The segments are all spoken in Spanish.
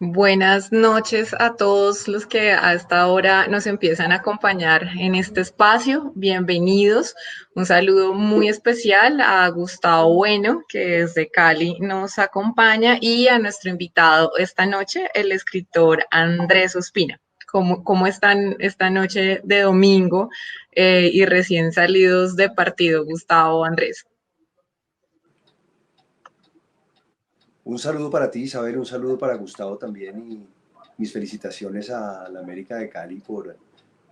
Buenas noches a todos los que a esta hora nos empiezan a acompañar en este espacio. Bienvenidos. Un saludo muy especial a Gustavo Bueno, que desde Cali nos acompaña, y a nuestro invitado esta noche, el escritor Andrés Ospina. ¿Cómo están esta noche de domingo y recién salidos de partido, Gustavo, Andrés? Un saludo para ti, Isabel, un saludo para Gustavo también y mis felicitaciones a la América de Cali por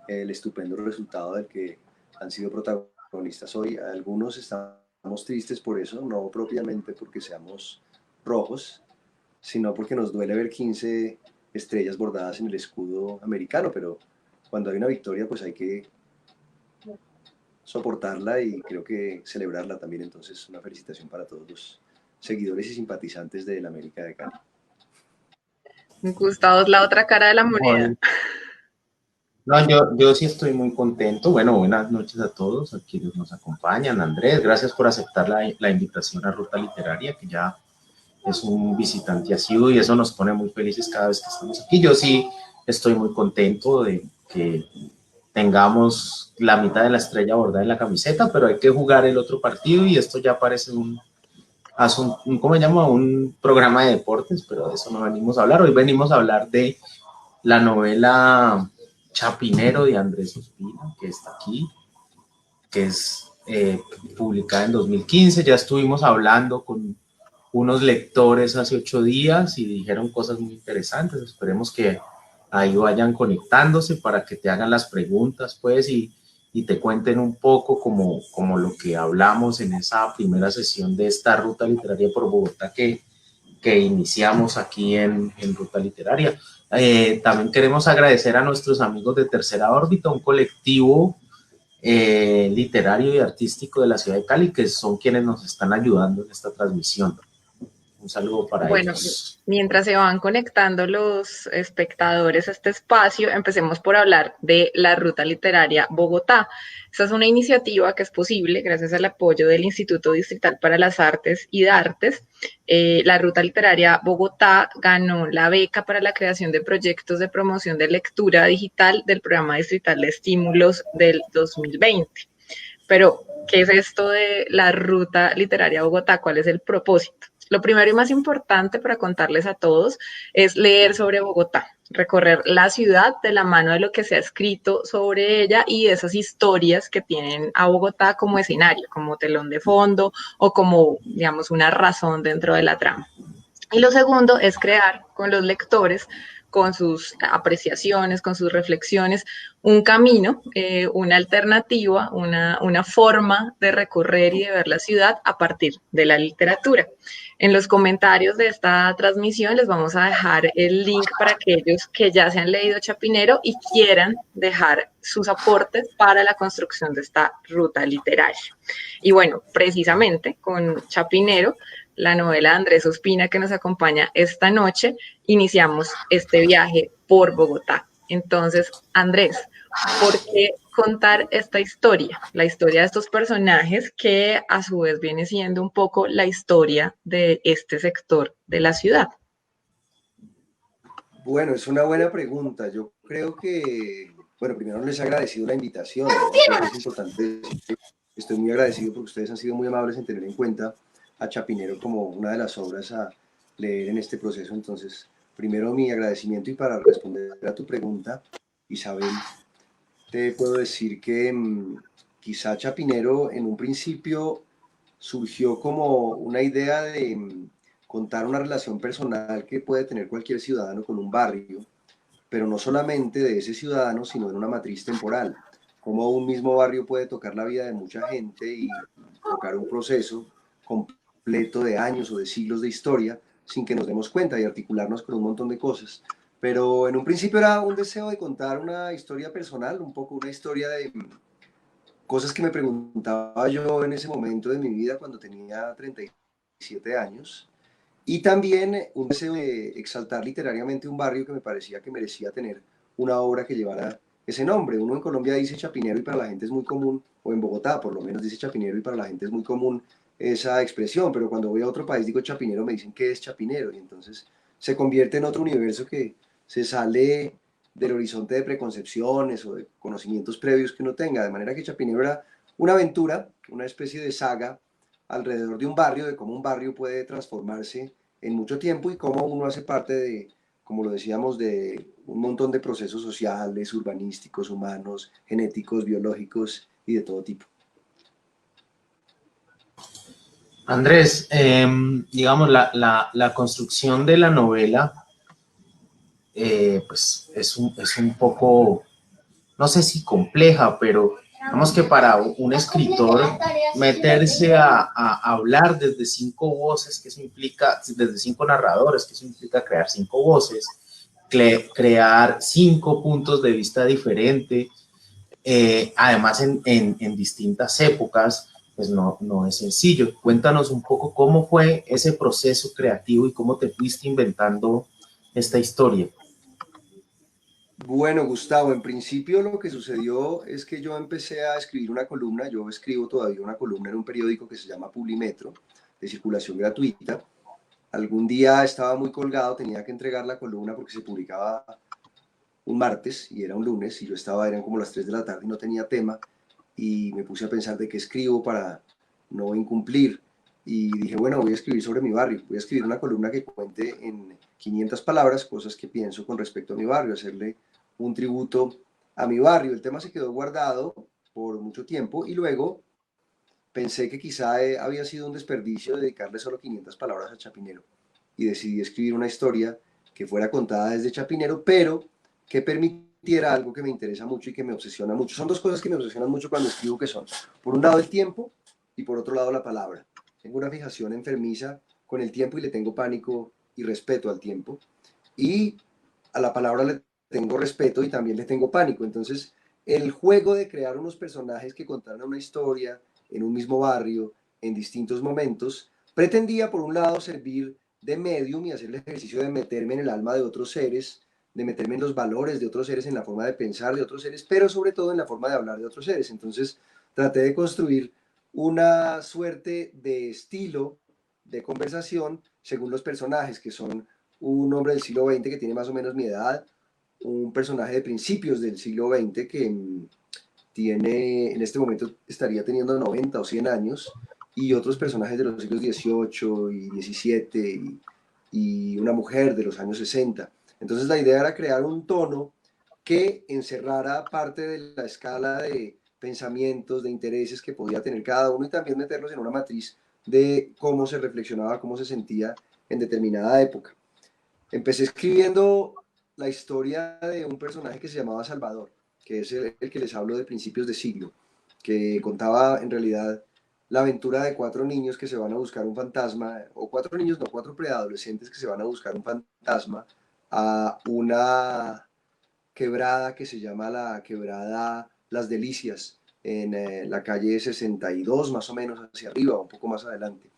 el estupendo resultado del que han sido protagonistas hoy. Algunos estamos tristes por eso, no propiamente porque seamos rojos, sino porque nos duele ver 15 estrellas bordadas en el escudo americano, pero cuando hay una victoria pues hay que soportarla y creo que celebrarla también. Entonces, una felicitación para todos los seguidores y simpatizantes del América de Cali. Gustavo es la otra cara de la moneda. Joder. No, yo sí estoy muy contento. Bueno, buenas noches a todos, a quienes nos acompañan. Andrés, gracias por aceptar la invitación a Ruta Literaria, que ya es un visitante asiduo y eso nos pone muy felices cada vez que estamos aquí. Yo sí estoy muy contento de que tengamos la mitad de la estrella bordada en la camiseta, pero hay que jugar el otro partido y esto ya parece ¿cómo se llama? Un programa de deportes, pero de eso no venimos a hablar. Hoy venimos a hablar de la novela Chapinero de Andrés Ospina, que está aquí, que es publicada en 2015. Ya estuvimos hablando con unos lectores hace 8 días y dijeron cosas muy interesantes. Esperemos que ahí vayan conectándose para que te hagan las preguntas, pues, y te cuenten un poco como lo que hablamos en esa primera sesión de esta ruta literaria por Bogotá que iniciamos aquí en Ruta Literaria. También queremos agradecer a nuestros amigos de Tercera Órbita, un colectivo literario y artístico de la ciudad de Cali, que son quienes nos están ayudando en esta transmisión. Un saludo para Bueno, ellos. mientras se van conectando los espectadores a este espacio, empecemos por hablar de la Ruta Literaria Bogotá. Esta es una iniciativa que es posible gracias al apoyo del Instituto Distrital para las Artes y Dartes. La Ruta Literaria Bogotá ganó la beca para la creación de proyectos de promoción de lectura digital del Programa Distrital de Estímulos del 2020. Pero, ¿qué es esto de la Ruta Literaria Bogotá? ¿Cuál es el propósito? Lo primero y más importante para contarles a todos es leer sobre Bogotá, recorrer la ciudad de la mano de lo que se ha escrito sobre ella y de esas historias que tienen a Bogotá como escenario, como telón de fondo o como, digamos, una razón dentro de la trama. Y lo segundo es crear con los lectores, con sus apreciaciones, con sus reflexiones, un camino, una alternativa, una forma de recorrer y de ver la ciudad a partir de la literatura. En los comentarios de esta transmisión les vamos a dejar el link para aquellos que ya se han leído Chapinero y quieran dejar sus aportes para la construcción de esta ruta literaria. Y bueno, precisamente con Chapinero, la novela de Andrés Ospina que nos acompaña esta noche, iniciamos este viaje por Bogotá. Entonces, Andrés, ¿por qué contar esta historia? La historia de estos personajes que a su vez viene siendo un poco la historia de este sector de la ciudad. Bueno, es una buena pregunta. Yo creo que, bueno, primero les he agradecido la invitación. Creo que es importante decir que estoy muy agradecido porque ustedes han sido muy amables en tener en cuenta a Chapinero como una de las obras a leer en este proceso. Entonces, primero mi agradecimiento, y para responder a tu pregunta, Isabel, te puedo decir que quizá Chapinero en un principio surgió como una idea de contar una relación personal que puede tener cualquier ciudadano con un barrio, pero no solamente de ese ciudadano, sino en una matriz temporal. Cómo un mismo barrio puede tocar la vida de mucha gente y tocar un proceso completo de años o de siglos de historia sin que nos demos cuenta, y articularnos con un montón de cosas. Pero en un principio era un deseo de contar una historia personal, un poco una historia de cosas que me preguntaba yo en ese momento de mi vida cuando tenía 37 años, y también un deseo de exaltar literariamente un barrio que me parecía que merecía tener una obra que llevara ese nombre. Uno en Colombia dice Chapinero y para la gente es muy común, o en Bogotá por lo menos dice Chapinero y para la gente es muy común esa expresión, pero cuando voy a otro país digo Chapinero, me dicen ¿qué es Chapinero? Y entonces se convierte en otro universo que se sale del horizonte de preconcepciones o de conocimientos previos que uno tenga, de manera que Chapinero era una aventura, una especie de saga alrededor de un barrio, de cómo un barrio puede transformarse en mucho tiempo y cómo uno hace parte de, como lo decíamos, de un montón de procesos sociales, urbanísticos, humanos, genéticos, biológicos y de todo tipo. Andrés, digamos, la construcción de la novela, pues es un poco, no sé si compleja, pero digamos que para un escritor meterse a hablar desde 5 voces, que eso implica, desde 5 narradores, que eso implica crear 5 voces, crear 5 puntos de vista diferentes, además en distintas épocas, pues no es sencillo. Cuéntanos un poco cómo fue ese proceso creativo y cómo te fuiste inventando esta historia. Bueno, Gustavo, en principio lo que sucedió es que yo empecé a escribir una columna, yo escribo todavía una columna en un periódico que se llama Publimetro, de circulación gratuita. Algún día estaba muy colgado, tenía que entregar la columna porque se publicaba un martes y era un lunes y yo estaba, eran como las 3 de la tarde y no tenía tema y me puse a pensar de qué escribo para no incumplir y dije, bueno, voy a escribir sobre mi barrio, voy a escribir una columna que cuente en 500 palabras cosas que pienso con respecto a mi barrio, hacerle un tributo a mi barrio. El tema se quedó guardado por mucho tiempo y luego pensé que quizá había sido un desperdicio dedicarle solo 500 palabras a Chapinero y decidí escribir una historia que fuera contada desde Chapinero, pero que permitiera algo que me interesa mucho y que me obsesiona mucho. Son dos cosas que me obsesionan mucho cuando escribo, que son, por un lado, el tiempo y por otro lado, la palabra. Tengo una fijación enfermiza con el tiempo y le tengo pánico y respeto al tiempo. Y a la palabra le tengo respeto y también le tengo pánico. Entonces, el juego de crear unos personajes que contaran una historia en un mismo barrio, en distintos momentos, pretendía, por un lado, servir de medium y hacer el ejercicio de meterme en el alma de otros seres, de meterme en los valores de otros seres, en la forma de pensar de otros seres, pero sobre todo en la forma de hablar de otros seres. Entonces, traté de construir una suerte de estilo de conversación según los personajes, que son un hombre del siglo XX que tiene más o menos mi edad, un personaje de principios del siglo XX que tiene, en este momento estaría teniendo 90 o 100 años, y otros personajes de los siglos XVIII y XVII y una mujer de los años 60. Entonces la idea era crear un tono que encerrara parte de la escala de pensamientos, de intereses que podía tener cada uno y también meterlos en una matriz de cómo se reflexionaba, cómo se sentía en determinada época. Empecé escribiendo la historia de un personaje que se llamaba Salvador, que es el que les hablo de principios de siglo, que contaba en realidad la aventura de 4 niños que se van a buscar un fantasma, o 4 niños, no, 4 preadolescentes que se van a buscar un fantasma a una quebrada que se llama la quebrada Las Delicias, en la calle 62, más o menos hacia arriba, un poco más adelante.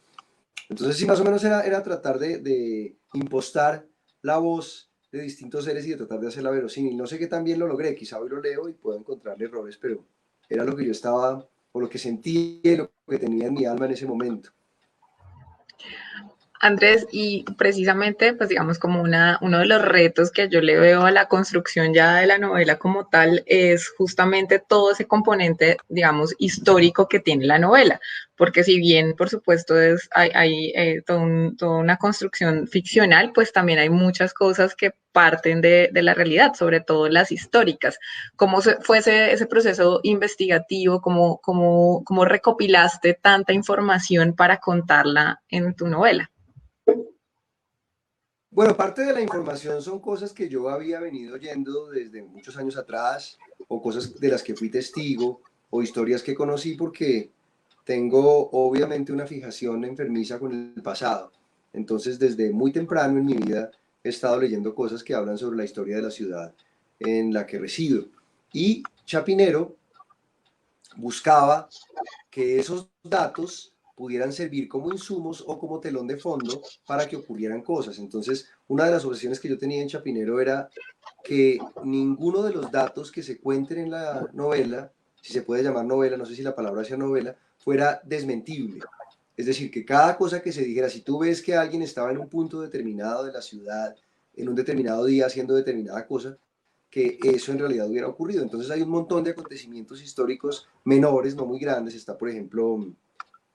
Entonces sí, más o menos era tratar de impostar la voz de distintos seres y de tratar de hacerla verosímil. No sé qué tan bien lo logré, quizá hoy lo leo y puedo encontrarle errores, pero era lo que yo estaba, o lo que sentía y lo que tenía en mi alma en ese momento. Andrés, y precisamente, pues digamos, como uno de los retos que yo le veo a la construcción ya de la novela como tal es justamente todo ese componente, digamos, histórico que tiene la novela, porque si bien, por supuesto, hay toda una construcción ficcional, pues también hay muchas cosas que parten de la realidad, sobre todo las históricas. ¿Cómo fue ese proceso investigativo? ¿Cómo recopilaste tanta información para contarla en tu novela? Bueno, parte de la información son cosas que yo había venido oyendo desde muchos años atrás, o cosas de las que fui testigo, o historias que conocí, porque tengo obviamente una fijación enfermiza con el pasado. Entonces, desde muy temprano en mi vida he estado leyendo cosas que hablan sobre la historia de la ciudad en la que resido. Y Chapinero buscaba que esos datos pudieran servir como insumos o como telón de fondo para que ocurrieran cosas. Entonces, una de las obsesiones que yo tenía en Chapinero era que ninguno de los datos que se cuenten en la novela, si se puede llamar novela, no sé si la palabra sea novela, fuera desmentible. Es decir, que cada cosa que se dijera, si tú ves que alguien estaba en un punto determinado de la ciudad, en un determinado día haciendo determinada cosa, que eso en realidad hubiera ocurrido. Entonces hay un montón de acontecimientos históricos menores, no muy grandes. Está, por ejemplo,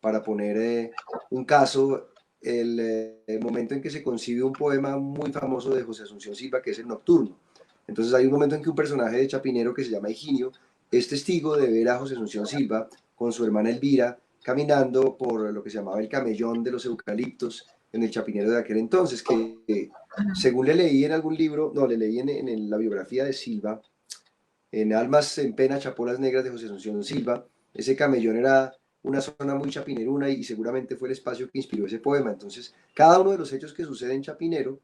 para poner un caso, el momento en que se concibe un poema muy famoso de José Asunción Silva, que es el Nocturno. Entonces hay un momento en que un personaje de Chapinero que se llama Higinio es testigo de ver a José Asunción Silva con su hermana Elvira caminando por lo que se llamaba el camellón de los eucaliptos en el Chapinero de aquel entonces, que según le leí en algún libro, no, le leí en la biografía de Silva, en Almas en Pena, Chapolas Negras de José Asunción Silva, ese camellón era una zona muy chapineruna y seguramente fue el espacio que inspiró ese poema. Entonces, cada uno de los hechos que sucede en Chapinero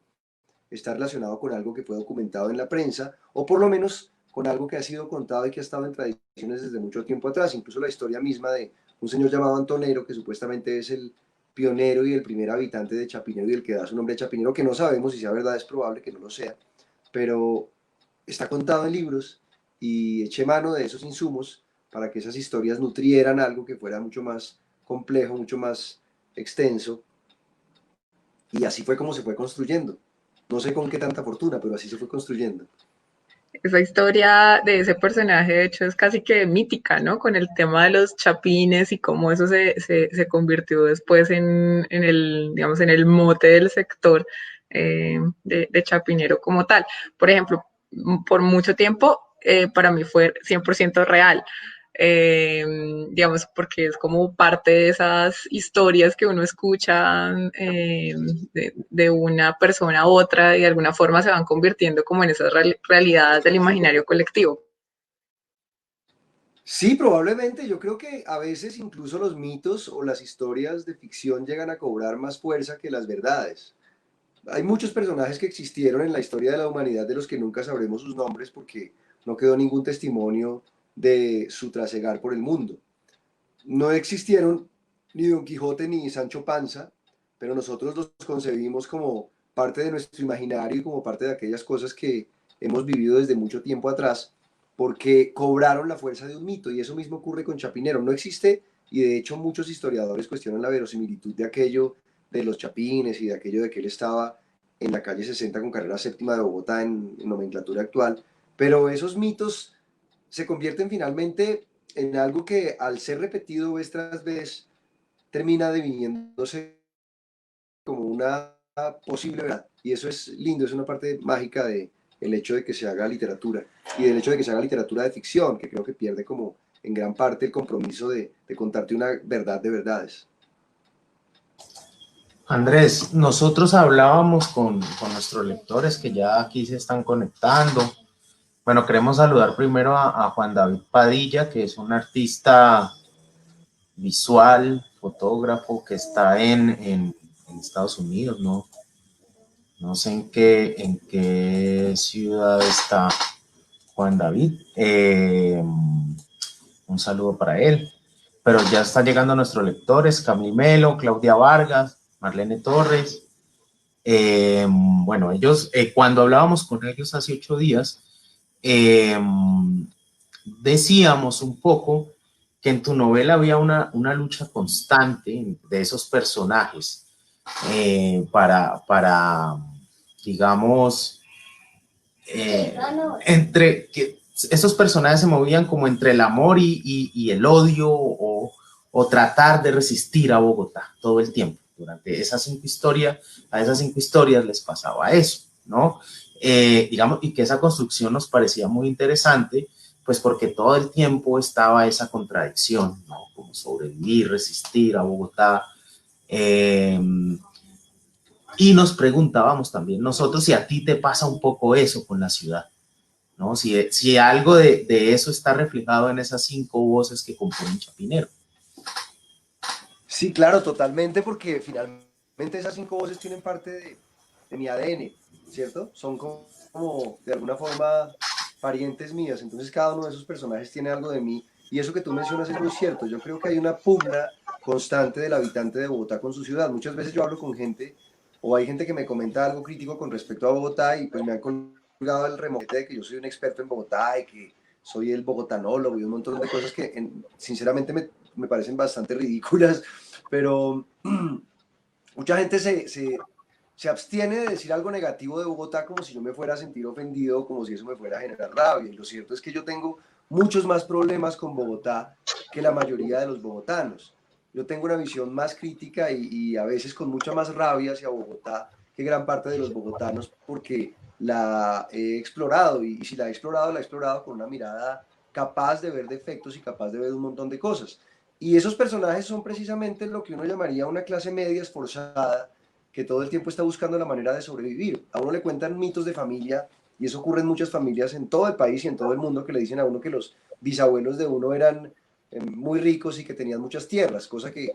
está relacionado con algo que fue documentado en la prensa, o por lo menos con algo que ha sido contado y que ha estado en tradiciones desde mucho tiempo atrás. Incluso la historia misma de un señor llamado Antonero, que supuestamente es el pionero y el primer habitante de Chapinero y el que da su nombre a Chapinero, que no sabemos si sea verdad, es probable que no lo sea, pero está contado en libros y eché mano de esos insumos para que esas historias nutrieran algo que fuera mucho más complejo, mucho más extenso, y así fue como se fue construyendo. No sé con qué tanta fortuna, pero así se fue construyendo. Esa historia de ese personaje, de hecho, es casi que mítica, ¿no? Con el tema de los chapines y cómo eso se convirtió después en el, digamos, en el mote del sector de chapinero como tal. Por ejemplo, por mucho tiempo para mí fue 100% real. Eh, digamos, porque es como parte de esas historias que uno escucha de una persona a otra y de alguna forma se van convirtiendo como en esas realidades del imaginario colectivo. Sí, probablemente. Yo creo que a veces incluso los mitos o las historias de ficción llegan a cobrar más fuerza que las verdades. Hay muchos personajes que existieron en la historia de la humanidad de los que nunca sabremos sus nombres porque no quedó ningún testimonio de su trasegar por el mundo. No existieron ni Don Quijote ni Sancho Panza, pero nosotros los concebimos como parte de nuestro imaginario y como parte de aquellas cosas que hemos vivido desde mucho tiempo atrás, porque cobraron la fuerza de un mito, y eso mismo ocurre con Chapinero. No existe, y de hecho muchos historiadores cuestionan la verosimilitud de aquello de los chapines y de aquello de que él estaba en la calle 60 con carrera séptima de Bogotá en nomenclatura actual, pero esos mitos se convierten finalmente en algo que al ser repetido vez tras vez termina deviniéndose como una posible verdad. Y eso es lindo, es una parte mágica de el hecho de que se haga literatura y del hecho de que se haga literatura de ficción, que creo que pierde como en gran parte el compromiso de contarte una verdad de verdades. Andrés, nosotros hablábamos con nuestros lectores que ya aquí se están conectando. Bueno, queremos saludar primero a Juan David Padilla, que es un artista visual, fotógrafo, que está en Estados Unidos, ¿no? No sé en qué ciudad está Juan David. Un saludo para él. Pero ya están llegando nuestros lectores, Camille Melo, Claudia Vargas, Marlene Torres. Bueno, ellos, cuando hablábamos con ellos hace 8 días, decíamos un poco que en tu novela había una lucha constante de esos personajes para digamos, entre que esos personajes se movían como entre el amor y el odio o tratar de resistir a Bogotá todo el tiempo. Durante esas 5 historias, a esas 5 historias les pasaba eso, ¿no? Digamos, y que esa construcción nos parecía muy interesante, pues porque todo el tiempo estaba esa contradicción, ¿no? Como sobrevivir, resistir a Bogotá. Y nos preguntábamos también nosotros si a ti te pasa un poco eso con la ciudad, ¿no? Si algo de eso está reflejado en esas 5 voces que componen Chapinero. Sí, claro, totalmente, porque finalmente esas 5 voces tienen parte de mi ADN, ¿cierto? Son como, de alguna forma, parientes mías. Entonces cada uno de esos personajes tiene algo de mí. Y eso que tú mencionas es muy cierto. Yo creo que hay una pugna constante del habitante de Bogotá con su ciudad. Muchas veces yo hablo con gente, o hay gente que me comenta algo crítico con respecto a Bogotá, y pues me han colgado el remate de que yo soy un experto en Bogotá y que soy el bogotanólogo y un montón de cosas que sinceramente me parecen bastante ridículas, pero mucha gente se abstiene de decir algo negativo de Bogotá como si yo me fuera a sentir ofendido, como si eso me fuera a generar rabia. Y lo cierto es que yo tengo muchos más problemas con Bogotá que la mayoría de los bogotanos. Yo tengo una visión más crítica y a veces con mucha más rabia hacia Bogotá que gran parte de los bogotanos, porque la he explorado y si la he explorado con una mirada capaz de ver defectos y capaz de ver un montón de cosas. Y esos personajes son precisamente lo que uno llamaría una clase media esforzada, que todo el tiempo está buscando la manera de sobrevivir. A uno le cuentan mitos de familia, y eso ocurre en muchas familias en todo el país y en todo el mundo, que le dicen a uno que los bisabuelos de uno eran muy ricos y que tenían muchas tierras, cosa que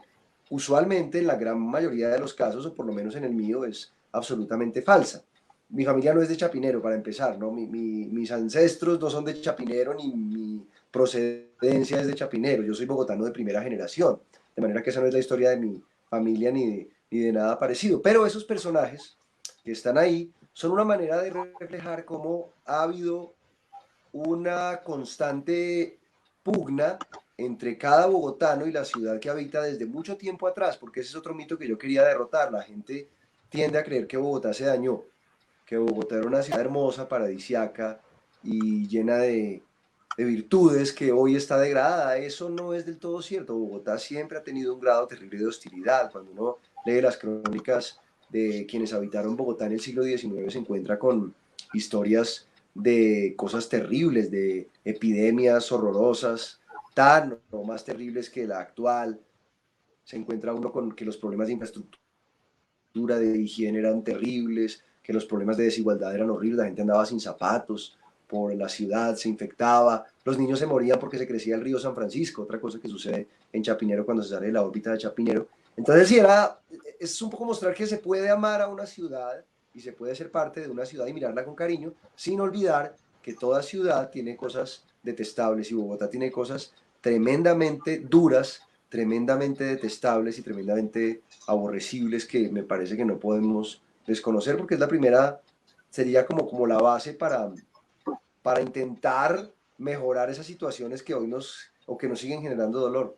usualmente en la gran mayoría de los casos, o por lo menos en el mío, es absolutamente falsa. Mi familia no es de Chapinero, para empezar, ¿no? Mis ancestros no son de Chapinero, ni mi procedencia es de Chapinero. Yo soy bogotano de primera generación, de manera que esa no es la historia de mi familia ni de nada parecido. Pero esos personajes que están ahí son una manera de reflejar cómo ha habido una constante pugna entre cada bogotano y la ciudad que habita desde mucho tiempo atrás, porque ese es otro mito que yo quería derrotar. La gente tiende a creer que Bogotá se dañó, que Bogotá era una ciudad hermosa, paradisiaca y llena de virtudes, que hoy está degradada. Eso no es del todo cierto. Bogotá siempre ha tenido un grado terrible de hostilidad. Cuando uno lee las crónicas de quienes habitaron Bogotá en el siglo XIX, se encuentra con historias de cosas terribles, de epidemias horrorosas, tan o más terribles que la actual. Se encuentra uno con que los problemas de infraestructura, de higiene eran terribles, que los problemas de desigualdad eran horribles, la gente andaba sin zapatos por la ciudad, se infectaba, los niños se morían porque se crecía el río San Francisco, otra cosa que sucede en Chapinero cuando se sale de la órbita de Chapinero. Entonces sí, es un poco mostrar que se puede amar a una ciudad y se puede ser parte de una ciudad y mirarla con cariño, sin olvidar que toda ciudad tiene cosas detestables y Bogotá tiene cosas tremendamente duras, tremendamente detestables y tremendamente aborrecibles que me parece que no podemos desconocer, porque es la primera, sería como la base para intentar mejorar esas situaciones que hoy o que nos siguen generando dolor.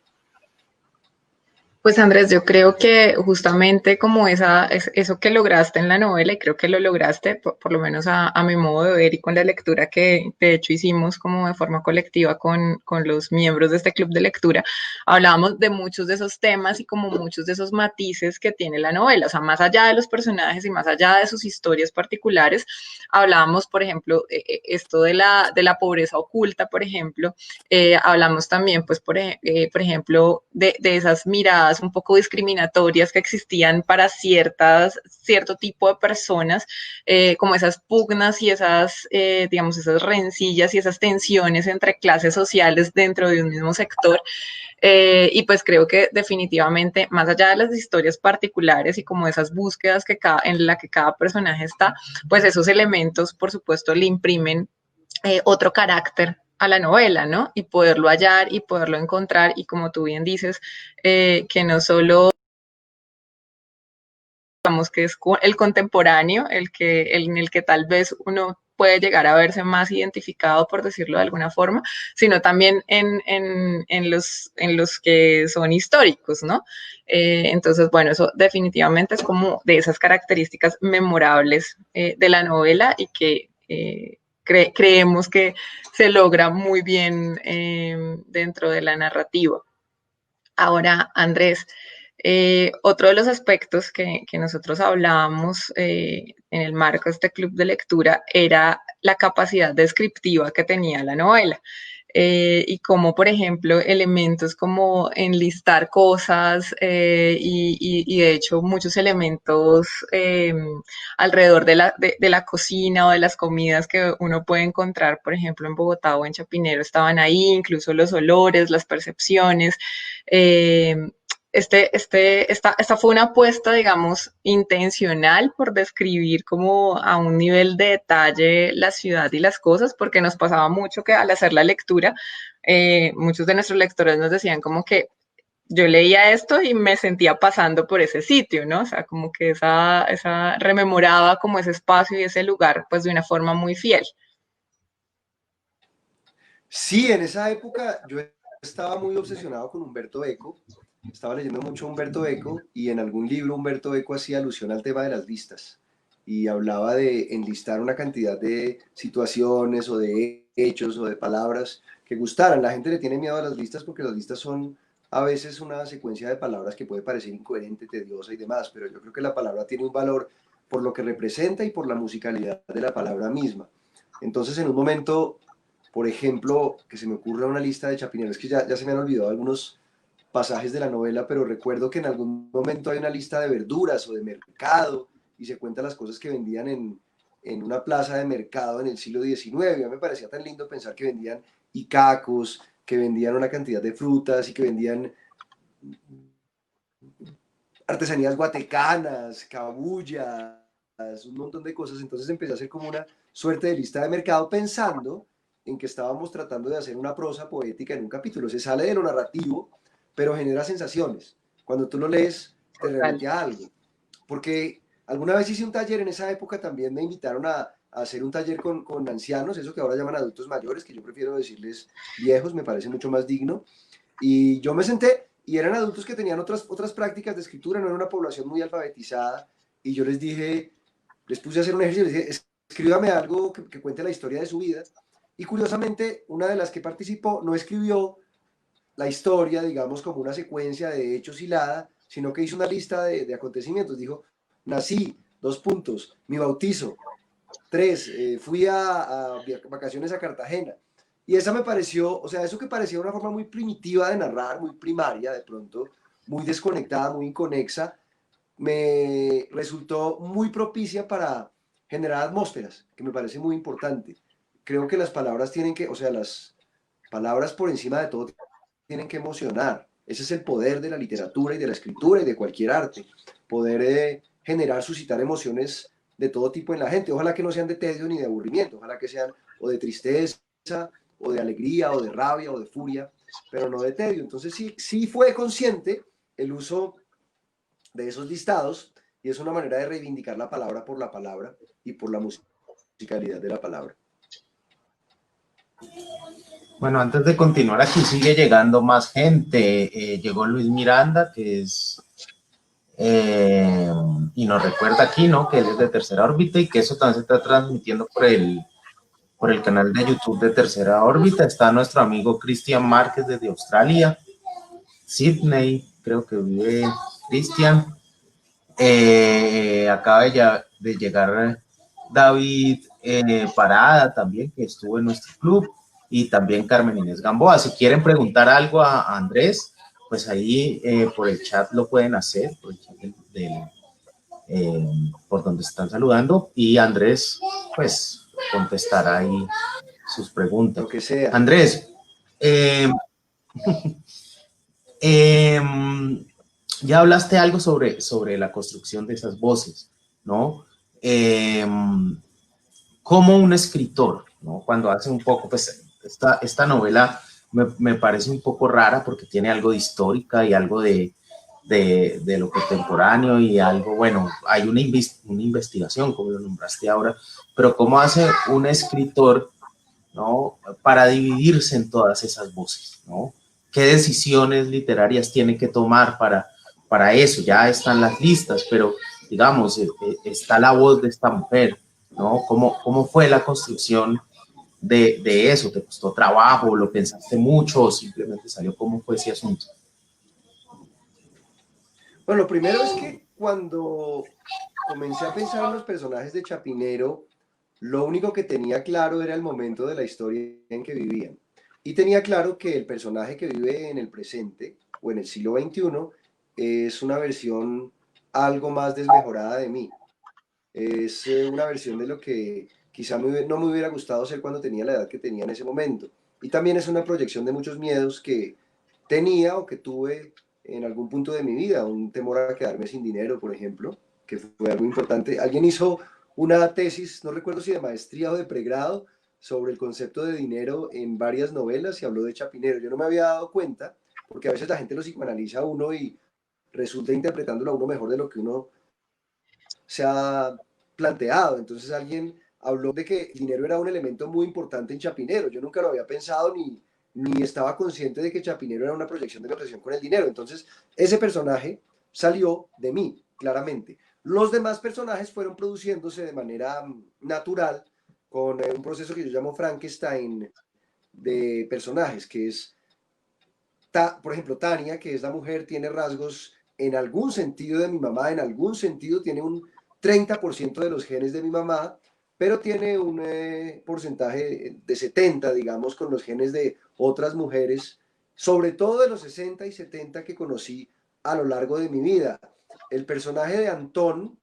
Pues Andrés, yo creo que justamente como eso que lograste en la novela, y creo que lo lograste, por lo menos a mi modo de ver y con la lectura que de hecho hicimos como de forma colectiva con los miembros de este club de lectura, hablábamos de muchos de esos temas y como muchos de esos matices que tiene la novela, o sea, más allá de los personajes y más allá de sus historias particulares, hablábamos, por ejemplo, esto de la pobreza oculta, por ejemplo, hablamos también, pues, por ejemplo, de esas miradas un poco discriminatorias que existían para cierto tipo de personas, como esas pugnas y digamos, esas rencillas y esas tensiones entre clases sociales dentro de un mismo sector. Y pues creo que definitivamente, más allá de las historias particulares y como esas búsquedas en la que cada personaje está, pues esos elementos, por supuesto, le imprimen otro carácter a la novela, ¿no? Y poderlo hallar y poderlo encontrar y como tú bien dices, que no solo digamos que es el contemporáneo, en el que tal vez uno puede llegar a verse más identificado, por decirlo de alguna forma, sino también en los que son históricos, ¿no? Entonces, bueno, eso definitivamente es como de esas características memorables de la novela y que creemos que se logra muy bien dentro de la narrativa. Ahora, Andrés, otro de los aspectos que nosotros hablábamos en el marco de este club de lectura era la capacidad descriptiva que tenía la novela. Y como, por ejemplo, elementos como enlistar cosas y de hecho muchos elementos alrededor de la cocina o de las comidas que uno puede encontrar, por ejemplo, en Bogotá o en Chapinero, estaban ahí, incluso los olores, las percepciones. Eh, esta fue una apuesta, digamos, intencional por describir como a un nivel de detalle la ciudad y las cosas, porque nos pasaba mucho que al hacer la lectura, muchos de nuestros lectores nos decían como que yo leía esto y me sentía pasando por ese sitio, ¿no? O sea, como que esa rememoraba como ese espacio y ese lugar, pues de una forma muy fiel. Sí, en esa época yo estaba muy obsesionado con Humberto Eco, estaba leyendo mucho a Humberto Eco y en algún libro Humberto Eco hacía alusión al tema de las listas y hablaba de enlistar una cantidad de situaciones o de hechos o de palabras que gustaran. La gente le tiene miedo a las listas porque las listas son a veces una secuencia de palabras que puede parecer incoherente, tediosa y demás, pero yo creo que la palabra tiene un valor por lo que representa y por la musicalidad de la palabra misma. Entonces, en un momento, por ejemplo, que se me ocurra una lista de chapineros, que ya se me han olvidado algunos pasajes de la novela, pero recuerdo que en algún momento hay una lista de verduras o de mercado y se cuentan las cosas que vendían en una plaza de mercado en el siglo XIX. A mí me parecía tan lindo pensar que vendían icacos, que vendían una cantidad de frutas y que vendían artesanías guatecanas, cabullas, un montón de cosas. Entonces empecé a hacer como una suerte de lista de mercado pensando en que estábamos tratando de hacer una prosa poética en un capítulo. Se sale de lo narrativo, pero genera sensaciones. Cuando tú lo lees, te Total. remite a algo. Porque alguna vez hice un taller, en esa época también me invitaron a hacer un taller con ancianos, eso que ahora llaman adultos mayores, que yo prefiero decirles viejos, me parece mucho más digno. Y yo me senté y eran adultos que tenían otras prácticas de escritura, no era una población muy alfabetizada. Y yo les dije, les puse a hacer un ejercicio, les dije, escríbame algo que cuente la historia de su vida. Y curiosamente, una de las que participó no escribió la historia, digamos, como una secuencia de hechos hilada, sino que hizo una lista de acontecimientos. Dijo, nací, 2 puntos, mi bautizo, 3, fui a vacaciones a Cartagena. Y esa me pareció, o sea, eso que parecía una forma muy primitiva de narrar, muy primaria de pronto, muy desconectada, muy inconexa, me resultó muy propicia para generar atmósferas, que me parece muy importante. Creo que las palabras tienen que, o sea, las palabras por encima de todo tienen que emocionar. Ese es el poder de la literatura y de la escritura y de cualquier arte. Poder generar, suscitar emociones de todo tipo en la gente. Ojalá que no sean de tedio ni de aburrimiento. Ojalá que sean o de tristeza, o de alegría, o de rabia, o de furia, pero no de tedio. Entonces sí fue consciente el uso de esos listados y es una manera de reivindicar la palabra por la palabra y por la musicalidad de la palabra. Bueno, antes de continuar, aquí sigue llegando más gente. Llegó Luis Miranda, que es, eh, y nos recuerda aquí, ¿no? Que él es de Tercera Órbita y que eso también se está transmitiendo por el canal de YouTube de Tercera Órbita. Está nuestro amigo Cristian Márquez desde Australia, Sydney, creo que vive Cristian. Acaba de llegar David Parada también, que estuvo en nuestro club, y también Carmen Inés Gamboa. Si quieren preguntar algo a Andrés, pues ahí por el chat lo pueden hacer, por el chat eh, por donde están saludando, y Andrés pues contestará ahí sus preguntas. Lo que sea. Andrés, eh, eh, ya hablaste algo sobre la construcción de esas voces, ¿no? Eh, como un escritor, ¿no? Cuando hace un poco, pues esta novela me parece un poco rara porque tiene algo de histórica y algo de lo contemporáneo y algo, bueno, hay una investigación, como lo nombraste ahora, pero ¿cómo hace un escritor, ¿no? Para dividirse en todas esas voces, ¿no? ¿Qué decisiones literarias tiene que tomar para eso? Ya están las listas, pero digamos, está la voz de esta mujer, ¿no? ¿Cómo fue la construcción de eso? ¿Te costó trabajo? ¿Lo pensaste mucho o simplemente salió? ¿Cómo fue ese asunto? Bueno, lo primero es que cuando comencé a pensar en los personajes de Chapinero, lo único que tenía claro era el momento de la historia en que vivían. Y tenía claro que el personaje que vive en el presente o en el siglo XXI es una versión algo más desmejorada de mí. Es una versión de lo que quizá no me hubiera gustado ser cuando tenía la edad que tenía en ese momento. Y también es una proyección de muchos miedos que tenía o que tuve en algún punto de mi vida, un temor a quedarme sin dinero, por ejemplo, que fue algo importante. Alguien hizo una tesis, no recuerdo si de maestría o de pregrado, sobre el concepto de dinero en varias novelas y habló de Chapinero. Yo no me había dado cuenta, porque a veces la gente lo psicoanaliza a uno y resulta interpretándolo a uno mejor de lo que uno se ha planteado. Entonces alguien habló de que el dinero era un elemento muy importante en Chapinero. Yo nunca lo había pensado ni estaba consciente de que Chapinero era una proyección de mi obsesión con el dinero. Entonces, ese personaje salió de mí, claramente. Los demás personajes fueron produciéndose de manera natural con un proceso que yo llamo Frankenstein de personajes, que es, por ejemplo, Tania, que es la mujer, tiene rasgos en algún sentido de mi mamá, en algún sentido tiene un 30% de los genes de mi mamá, pero tiene un porcentaje de 70, digamos, con los genes de otras mujeres, sobre todo de los 60 y 70 que conocí a lo largo de mi vida. El personaje de Antón,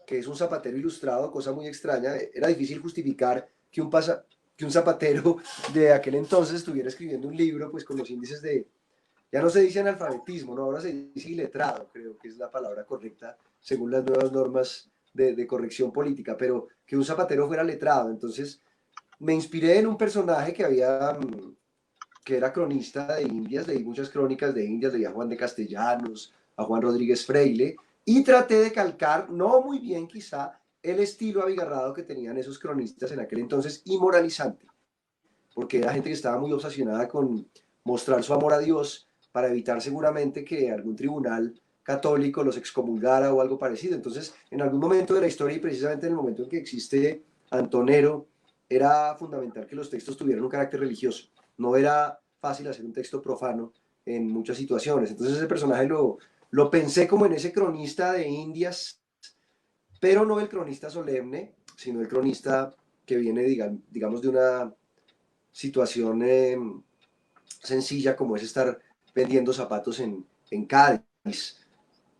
que es un zapatero ilustrado, cosa muy extraña, era difícil justificar que que un zapatero de aquel entonces estuviera escribiendo un libro pues con los índices de, ya no se dice analfabetismo, ¿no? Ahora se dice iletrado, creo que es la palabra correcta según las nuevas normas de corrección política, pero que un zapatero fuera letrado. Entonces me inspiré en un personaje que era cronista de Indias, leí muchas crónicas de Indias, leí a Juan de Castellanos, a Juan Rodríguez Freile, y traté de calcar, no muy bien quizá, el estilo abigarrado que tenían esos cronistas en aquel entonces y moralizante, porque era gente que estaba muy obsesionada con mostrar su amor a Dios para evitar seguramente que algún tribunal católico los excomulgara o algo parecido. Entonces, en algún momento de la historia y precisamente en el momento en que existe Antonero, era fundamental que los textos tuvieran un carácter religioso. No era fácil hacer un texto profano en muchas situaciones. Entonces ese personaje lo pensé como en ese cronista de Indias, pero no el cronista solemne, sino el cronista que viene, digamos, de una situación sencilla como es estar vendiendo zapatos en Cádiz.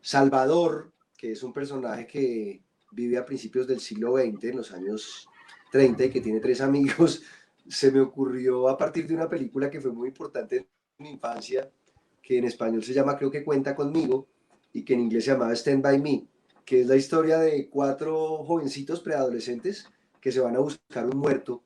Salvador, que es un personaje que vive a principios del siglo XX, en los años 30, y que tiene tres amigos, se me ocurrió a partir de una película que fue muy importante en mi infancia, que en español se llama Creo que cuenta conmigo, y que en inglés se llamaba Stand By Me, que es la historia de cuatro jovencitos preadolescentes que se van a buscar un muerto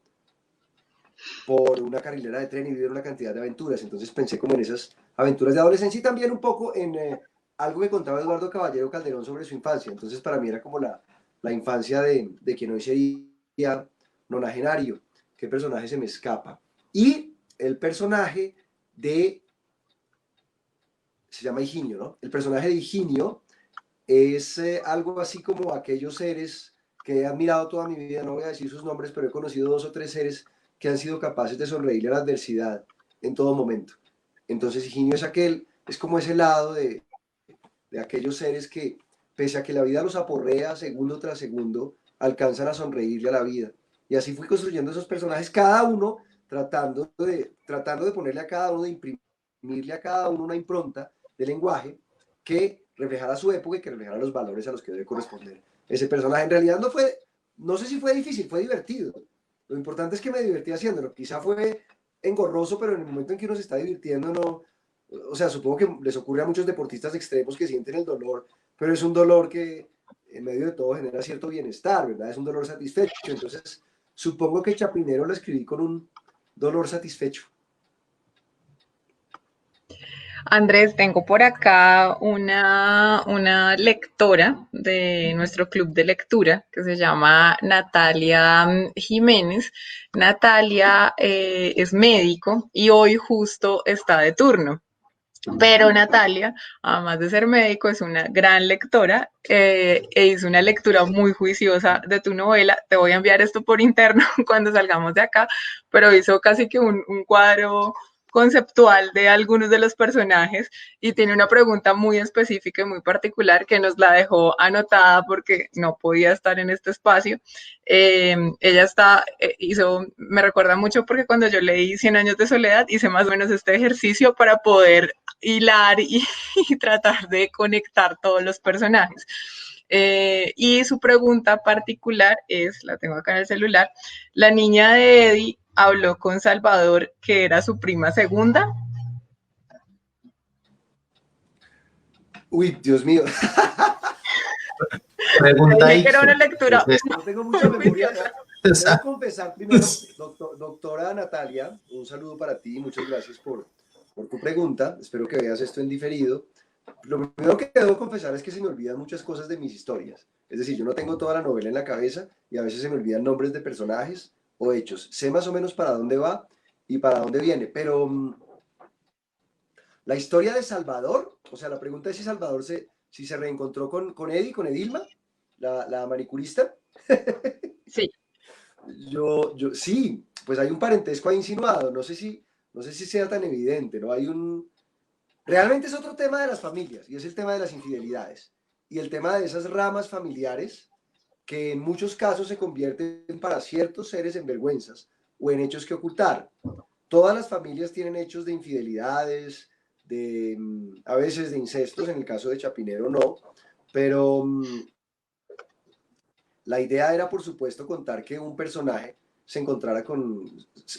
por una carrilera de tren y vivir una cantidad de aventuras. Entonces pensé como en esas aventuras de adolescencia y también un poco en algo que contaba Eduardo Caballero Calderón sobre su infancia. Entonces para mí era como la infancia de quien hoy sería nonagenario. ¿Qué personaje se me escapa? Y el personaje de... se llama Higinio, ¿no? El personaje de Higinio es algo así como aquellos seres que he admirado toda mi vida, no voy a decir sus nombres, pero he conocido dos o tres seres que han sido capaces de sonreírle a la adversidad en todo momento. Entonces Higinio es como ese lado de aquellos seres que, pese a que la vida los aporrea segundo tras segundo, alcanzan a sonreírle a la vida. Y así fui construyendo esos personajes, cada uno tratando de ponerle a cada uno, de imprimirle a cada uno una impronta de lenguaje que reflejara su época y que reflejara los valores a los que debe corresponder ese personaje. En realidad no sé si fue difícil, fue divertido. Lo importante es que me divertí haciéndolo. Quizá fue engorroso, pero en el momento en que uno se está divirtiendo, no, o sea, supongo que les ocurre a muchos deportistas extremos que sienten el dolor, pero es un dolor que en medio de todo genera cierto bienestar, ¿verdad? Es un dolor satisfecho. Entonces, supongo que Chapinero lo escribí con un dolor satisfecho. Andrés, tengo por acá una lectora de nuestro club de lectura que se llama Natalia Jiménez. Natalia es médico y hoy justo está de turno. Pero Natalia, además de ser médico, es una gran lectora e hizo una lectura muy juiciosa de tu novela. Te voy a enviar esto por interno cuando salgamos de acá, pero hizo casi que un cuadro conceptual de algunos de los personajes y tiene una pregunta muy específica y muy particular que nos la dejó anotada porque no podía estar en este espacio. Ella me recuerda mucho porque cuando yo leí 100 años de soledad hice más o menos este ejercicio para poder hilar y tratar de conectar todos los personajes. Y su pregunta particular es, la tengo acá en el celular, la niña de Eddie habló con Salvador, que era su prima segunda. Uy, Dios mío. Pregunta Dije que era una lectura. No tengo mucha memoria. Debo confesar primero, doctora Natalia, un saludo para ti y muchas gracias por tu pregunta. Espero que veas esto en diferido. Lo primero que debo confesar es que se me olvidan muchas cosas de mis historias. Es decir, yo no tengo toda la novela en la cabeza y a veces se me olvidan nombres de personajes o hechos. Sé más o menos para dónde va y para dónde viene. Pero la historia de Salvador, o sea, la pregunta es si Salvador si se reencontró con Eddie, con Edilma, la manicurista. Sí. Sí, pues hay un parentesco ahí insinuado, no sé si sea tan evidente, ¿no? Realmente es otro tema de las familias, y es el tema de las infidelidades, y el tema de esas ramas familiares que en muchos casos se convierten para ciertos seres en vergüenzas o en hechos que ocultar. Todas las familias tienen hechos de infidelidades, a veces de incestos, en el caso de Chapinero no, pero la idea era, por supuesto, contar que un personaje se encontrara con...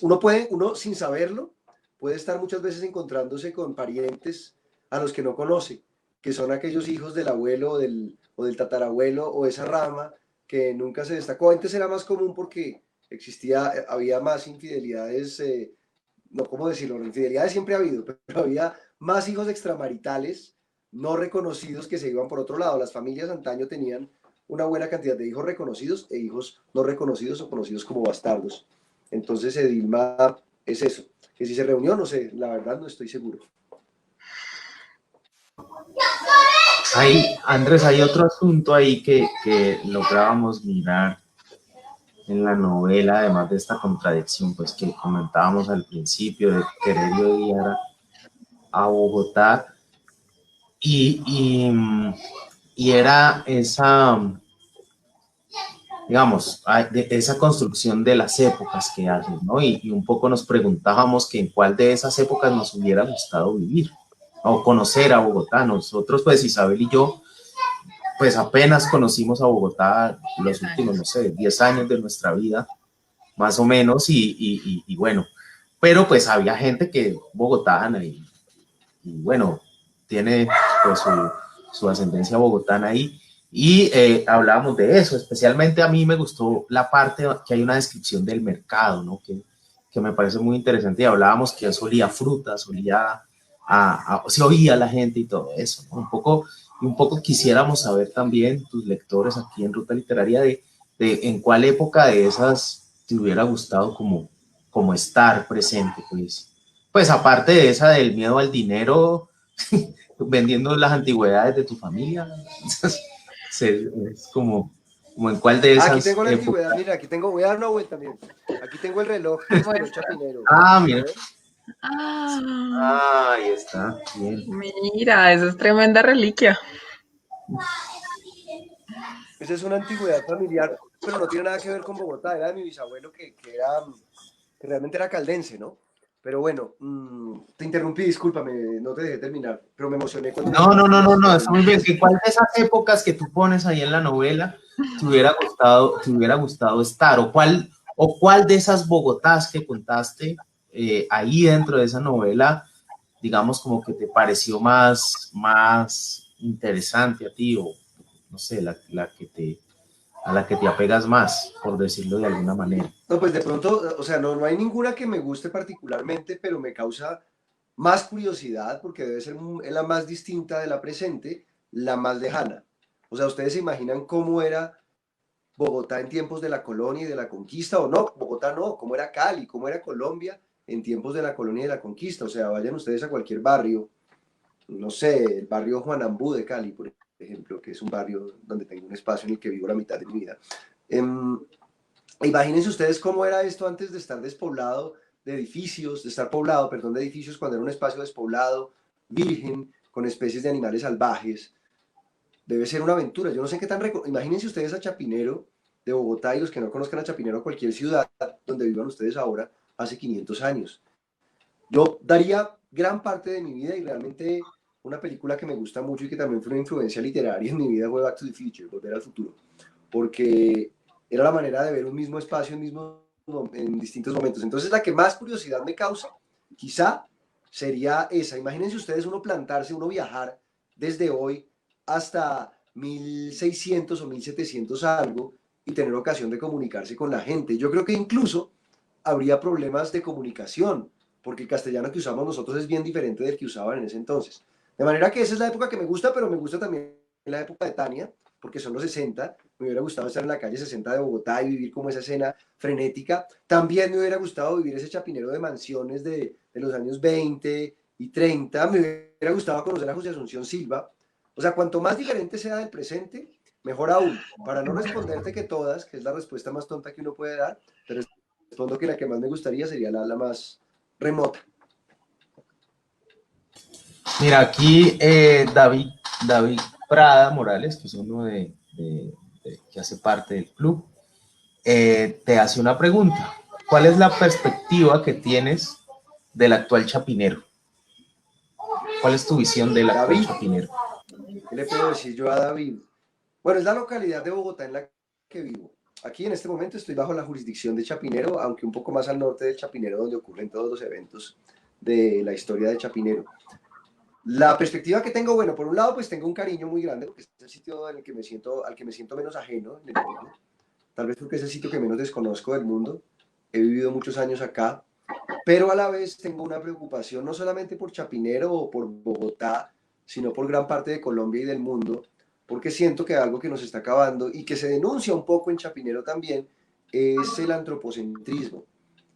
Uno sin saberlo, puede estar muchas veces encontrándose con parientes a los que no conoce, que son aquellos hijos del abuelo o del tatarabuelo o esa rama que nunca se destacó. Antes era más común porque había más infidelidades, no, ¿cómo decirlo? Infidelidades siempre ha habido, pero había más hijos extramaritales no reconocidos que se iban por otro lado. Las familias antaño tenían una buena cantidad de hijos reconocidos e hijos no reconocidos o conocidos como bastardos. Entonces Edilma es eso. Que si se reunió, no sé, la verdad no estoy seguro. Andrés, hay otro asunto ahí que lográbamos mirar en la novela, además de esta contradicción pues que comentábamos al principio de querer odiar a Bogotá y, y, y era esa, digamos, de esa construcción de las épocas que hacen, ¿no? Y un poco nos preguntábamos que en cuál de esas épocas nos hubiera gustado vivir o conocer a Bogotá. Nosotros, pues Isabel y yo, pues apenas conocimos a Bogotá los 10 últimos, no años. sé, 10 años de nuestra vida, más o menos, y bueno, pero pues había gente que bogotana y bueno, tiene pues su ascendencia bogotana ahí. Y hablábamos de eso, especialmente a mí me gustó la parte que hay una descripción del mercado, ¿no? Que me parece muy interesante y hablábamos que eso olía a frutas, se oía la gente y todo eso, ¿no? Un poco quisiéramos saber también, tus lectores aquí en Ruta Literaria, de en cuál época de esas te hubiera gustado como estar presente, pues aparte de esa del miedo al dinero, vendiendo las antigüedades de tu familia. Es como en cuál de Aquí esas tengo la épocas. antigüedad, mira, voy a dar una vuelta también. Aquí tengo el reloj que inspiró Muestra. Chapinero. Mira. Ah, Ahí está, bien. mira, eso es tremenda reliquia. Esa es una antigüedad familiar, pero no tiene nada que ver con Bogotá, era de mi bisabuelo que realmente era caldense, ¿no? Pero bueno, te interrumpí, discúlpame, no te dejé terminar, pero me emocioné cuando mencionaste No, las está muy bien. reliquias. ¿En cuál de esas épocas que tú pones ahí en la novela te hubiera gustado estar? ¿O cuál de esas Bogotás que contaste ahí dentro de esa novela, digamos, como que te pareció más interesante a ti, o no sé, a la que te apegas más, por decirlo de alguna manera? No, pues de pronto, o sea, no hay ninguna que me guste particularmente, pero me causa más curiosidad porque debe ser la más distinta de la presente, la más lejana. O sea, ¿ustedes se imaginan cómo era Bogotá en tiempos de la colonia y de la conquista? O no, Bogotá no, cómo era Cali, cómo era Colombia en tiempos de la colonia y de la conquista. O sea, vayan ustedes a cualquier barrio, no sé, el barrio Juan Ambú de Cali, por ejemplo, que es un barrio donde tengo un espacio en el que vivo la mitad de mi vida. Imagínense ustedes cómo era esto antes de estar despoblado de edificios, de estar poblado, perdón, de edificios, cuando era un espacio despoblado, virgen, con especies de animales salvajes. Debe ser una aventura. Yo no sé qué tan... Imagínense ustedes a Chapinero de Bogotá y los que no conozcan a Chapinero, cualquier ciudad donde vivan ustedes ahora, hace 500 años. Yo daría gran parte de mi vida y realmente una película que me gusta mucho y que también fue una influencia literaria en mi vida fue Back to the Future, Volver al Futuro, porque era la manera de ver un mismo espacio en distintos momentos. Entonces la que más curiosidad me causa, quizá, sería esa. Imagínense ustedes uno plantarse, uno viajar desde hoy hasta 1600 o 1700 algo y tener ocasión de comunicarse con la gente. Yo creo que incluso habría problemas de comunicación, porque el castellano que usamos nosotros es bien diferente del que usaban en ese entonces. De manera que esa es la época que me gusta, pero me gusta también la época de Tania, porque son los 60. me hubiera gustado estar en la calle 60 de Bogotá y vivir como esa escena frenética. También me hubiera gustado vivir ese Chapinero de mansiones de los años 20 y 30. Me hubiera gustado conocer a José Asunción Silva. O sea, cuanto más diferente sea del presente, mejor aún. Para no responderte que todas, que es la respuesta más tonta que uno puede dar, pero respondo que la que más me gustaría sería la más remota. Mira, aquí David Prada Morales, que es uno que hace parte del club, te hace una pregunta. ¿Cuál es la perspectiva que tienes del actual Chapinero? ¿Cuál es tu visión del actual David, Chapinero? ¿qué le puedo decir yo a David? Bueno, es la localidad de Bogotá en la que vivo. Aquí en este momento estoy bajo la jurisdicción de Chapinero, aunque un poco más al norte de Chapinero, donde ocurren todos los eventos de la historia de Chapinero. La perspectiva que tengo, bueno, por un lado, pues tengo un cariño muy grande, porque es el sitio en el que me siento, al que me siento menos ajeno en el mundo. Tal vez porque es el sitio que menos desconozco del mundo. He vivido muchos años acá, pero a la vez tengo una preocupación no solamente por Chapinero o por Bogotá, sino por gran parte de Colombia y del mundo, porque siento que algo que nos está acabando y que se denuncia un poco en Chapinero también es el antropocentrismo,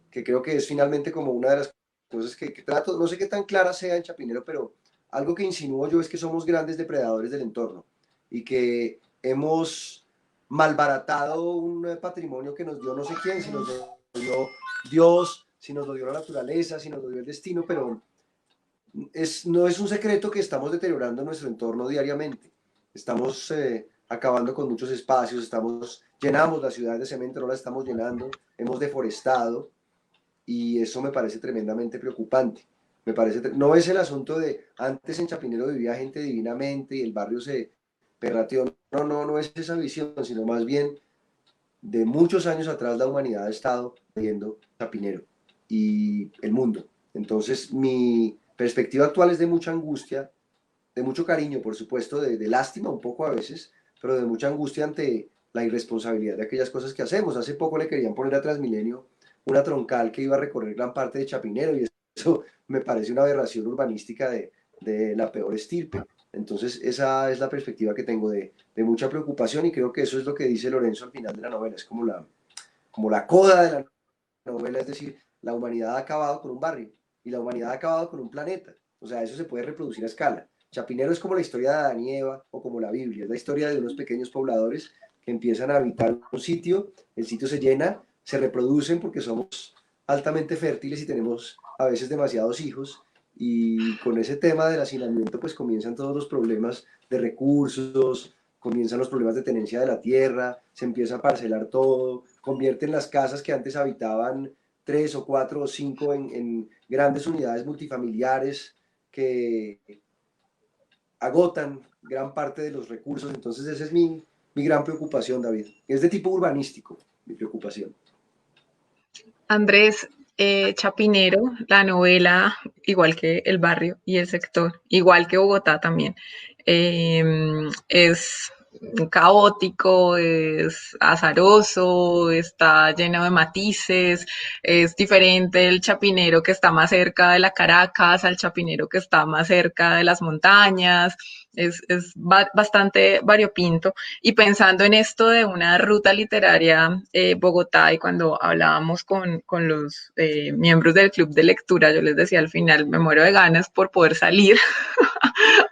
que creo que es finalmente como una de las cosas que trato, no sé qué tan clara sea en Chapinero, pero algo que insinúo yo es que somos grandes depredadores del entorno y que hemos malbaratado un patrimonio que nos dio no sé quién, si nos dio Dios, si nos lo dio la naturaleza, si nos lo dio el destino, pero no es un secreto que estamos deteriorando nuestro entorno diariamente. Estamos acabando con muchos espacios, llenamos la ciudad de cemento, no la estamos llenando, hemos deforestado y eso me parece tremendamente preocupante. No es el asunto de antes en Chapinero vivía gente divinamente y el barrio se perrateó. No es esa visión, sino más bien de muchos años atrás la humanidad ha estado viendo Chapinero y el mundo. Entonces mi perspectiva actual es de mucha angustia, de mucho cariño, por supuesto, de lástima un poco a veces, pero de mucha angustia ante la irresponsabilidad de aquellas cosas que hacemos. Hace poco le querían poner a Transmilenio una troncal que iba a recorrer gran parte de Chapinero y eso me parece una aberración urbanística de la peor estirpe. Entonces esa es la perspectiva que tengo de mucha preocupación y creo que eso es lo que dice Lorenzo al final de la novela, es como la coda de la novela, es decir, la humanidad ha acabado con un barrio y la humanidad ha acabado con un planeta. O sea, eso se puede reproducir a escala. Chapinero es como la historia de Adán y Eva o como la Biblia, es la historia de unos pequeños pobladores que empiezan a habitar un sitio, el sitio se llena, se reproducen porque somos altamente fértiles y tenemos a veces demasiados hijos y con ese tema del hacinamiento pues comienzan todos los problemas de recursos, comienzan los problemas de tenencia de la tierra, se empieza a parcelar todo, convierten las casas que antes habitaban 3 o 4 o 5 en grandes unidades multifamiliares que agotan gran parte de los recursos. Entonces esa es mi gran preocupación, David. Es de tipo urbanístico, mi preocupación. Andrés, Chapinero, la novela, igual que El barrio y el sector, igual que Bogotá también, es caótico, es azaroso, está lleno de matices, es diferente el Chapinero que está más cerca de la Caracas al Chapinero que está más cerca de las montañas, bastante variopinto. Y pensando en esto de una ruta literaria Bogotá, y cuando hablábamos con los miembros del club de lectura, yo les decía al final, me muero de ganas por poder salir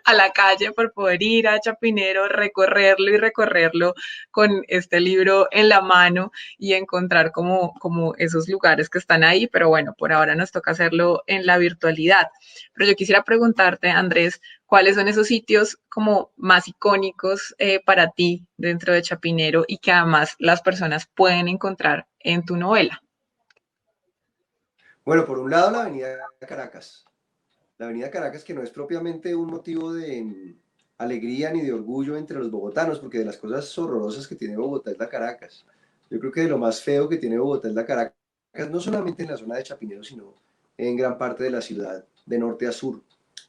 a la calle, por poder ir a Chapinero, recorrerlo y recorrerlo con este libro en la mano y encontrar como esos lugares que están ahí, pero bueno, por ahora nos toca hacerlo en la virtualidad. Pero yo quisiera preguntarte, Andrés, ¿cuáles son esos sitios como más icónicos para ti dentro de Chapinero y que además las personas pueden encontrar en tu novela? Bueno, por un lado la avenida Caracas. La avenida Caracas que no es propiamente un motivo de alegría ni de orgullo entre los bogotanos, porque de las cosas horrorosas que tiene Bogotá es la Caracas. Yo creo que de lo más feo que tiene Bogotá es la Caracas, no solamente en la zona de Chapinero, sino en gran parte de la ciudad, de norte a sur,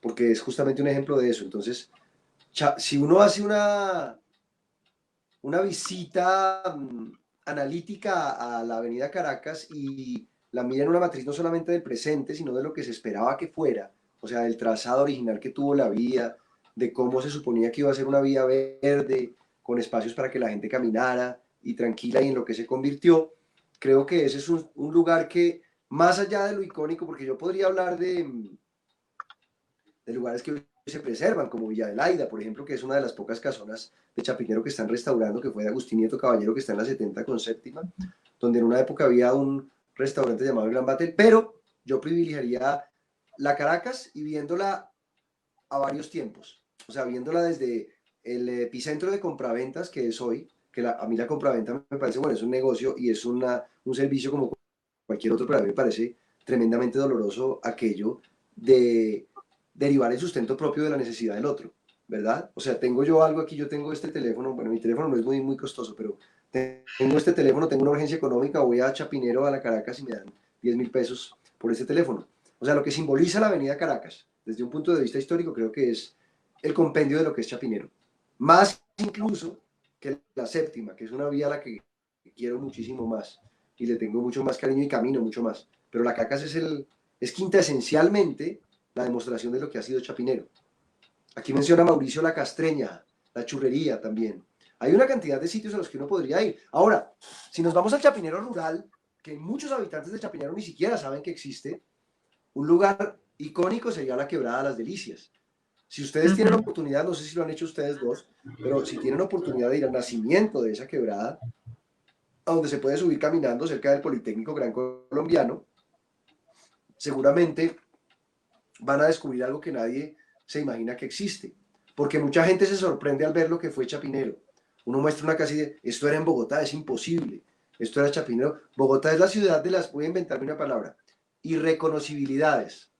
porque es justamente un ejemplo de eso. Entonces, si uno hace una visita analítica a la avenida Caracas y la mira en una matriz no solamente del presente, sino de lo que se esperaba que fuera, o sea, del trazado original que tuvo la vía, de cómo se suponía que iba a ser una vía verde, con espacios para que la gente caminara y tranquila, y en lo que se convirtió. Creo que ese es un lugar que, más allá de lo icónico, porque yo podría hablar de lugares que hoy se preservan, como Villa de Laida, por ejemplo, que es una de las pocas casonas de Chapinero que están restaurando, que fue de Agustín Nieto Caballero, que está en la 70 con séptima, donde en una época había un restaurante llamado El Gran Batel, pero yo privilegiaría la Caracas y viéndola a varios tiempos, o sea, viéndola desde el epicentro de compraventas que es hoy, que a mí la compraventa me parece, bueno, es un negocio y es un servicio como cualquier otro, pero a mí me parece tremendamente doloroso aquello de derivar el sustento propio de la necesidad del otro, ¿verdad? O sea, tengo yo algo aquí, yo tengo este teléfono, bueno, mi teléfono no es muy costoso, pero tengo este teléfono, tengo una urgencia económica, voy a Chapinero, a la Caracas y me dan 10.000 pesos por este teléfono. O sea, lo que simboliza la avenida Caracas, desde un punto de vista histórico, creo que es el compendio de lo que es Chapinero. Más incluso que la séptima, que es una vía a la que quiero muchísimo más y le tengo mucho más cariño y camino mucho más. Pero la Caracas es quintesencialmente la demostración de lo que ha sido Chapinero. Aquí menciona Mauricio la Castreña, la churrería también. Hay una cantidad de sitios a los que uno podría ir. Ahora, si nos vamos al Chapinero rural, que muchos habitantes de Chapinero ni siquiera saben que existe, un lugar icónico sería la Quebrada de las Delicias. Si ustedes tienen oportunidad, no sé si lo han hecho ustedes dos, pero si tienen oportunidad de ir al nacimiento de esa quebrada, a donde se puede subir caminando cerca del Politécnico Gran Colombiano, seguramente van a descubrir algo que nadie se imagina que existe. Porque mucha gente se sorprende al ver lo que fue Chapinero. Uno muestra una casa y dice, esto era en Bogotá, es imposible. Esto era Chapinero. Bogotá es la ciudad de las, voy a inventarme una palabra, irreconocibilidades.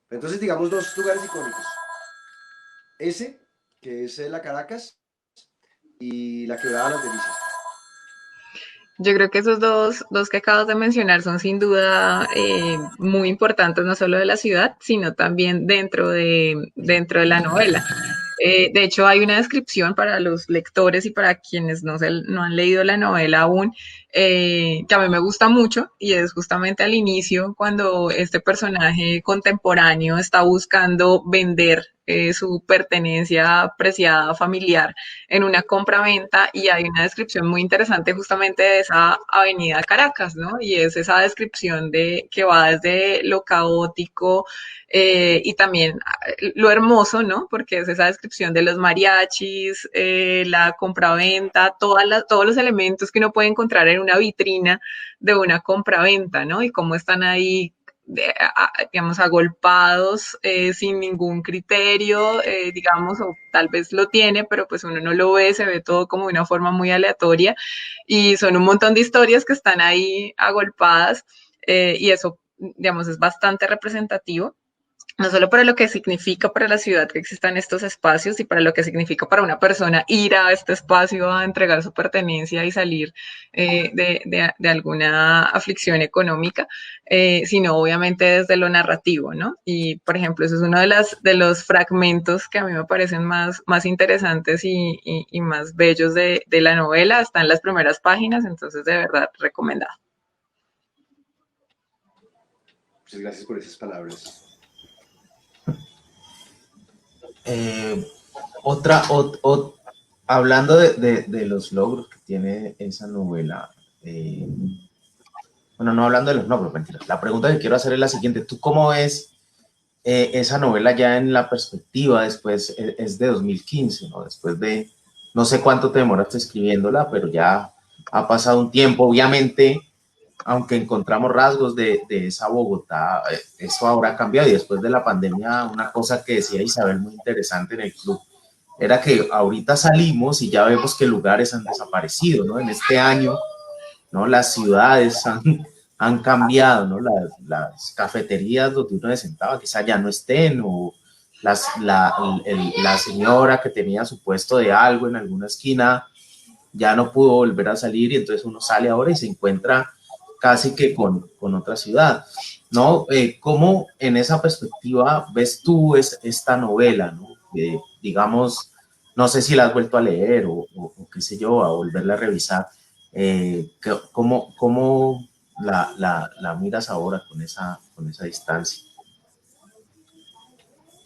Entonces, digamos, dos lugares icónicos. Ese, que es la Caracas, y la Quebrada de las Delicias. Yo creo que esos dos que acabas de mencionar son sin duda muy importantes, no solo de la ciudad, sino también dentro de la novela. De hecho, hay una descripción para los lectores y para quienes no han leído la novela aún, que a mí me gusta mucho, y es justamente al inicio cuando este personaje contemporáneo está buscando vender su pertenencia preciada familiar en una compra-venta, y hay una descripción muy interesante justamente de esa avenida Caracas, ¿no? Y es esa descripción de que va desde lo caótico y también lo hermoso, ¿no? Porque es esa descripción de los mariachis, la compraventa, todos los elementos que uno puede encontrar en una vitrina de una compraventa, ¿no? Y cómo están ahí, digamos, agolpados sin ningún criterio, digamos, o tal vez lo tiene, pero pues uno no lo ve, se ve todo como de una forma muy aleatoria, y son un montón de historias que están ahí agolpadas, y eso, digamos, es bastante representativo, no solo para lo que significa para la ciudad que existan estos espacios y para lo que significa para una persona ir a este espacio a entregar su pertenencia y salir de alguna aflicción económica, sino obviamente desde lo narrativo, ¿no? Y, por ejemplo, eso es uno de los fragmentos que a mí me parecen más interesantes y más bellos de la novela. Está en las primeras páginas, entonces de verdad recomendado. Muchas gracias por esas palabras. Hablando de los logros que tiene esa novela, bueno, no hablando de los logros, mentira. La pregunta que quiero hacer es la siguiente. ¿Tú cómo ves esa novela ya en la perspectiva después? Es de 2015, ¿no? Después de, no sé cuánto te demoraste escribiéndola, pero ya ha pasado un tiempo. Obviamente, aunque encontramos rasgos de esa Bogotá, eso ahora ha cambiado, y después de la pandemia, una cosa que decía Isabel muy interesante en el club, era que ahorita salimos y ya vemos que lugares han desaparecido, ¿no? En este año, ¿no? Las ciudades han cambiado, ¿no? Las cafeterías donde uno se sentaba quizá ya no estén, o la señora que tenía su puesto de algo en alguna esquina ya no pudo volver a salir, y entonces uno sale ahora y se encuentra casi que con otra ciudad, ¿no? ¿Cómo en esa perspectiva ves tú esta novela, ¿no? Digamos, no sé si la has vuelto a leer o qué sé yo, a volverla a revisar. ¿Cómo la miras ahora con esa distancia?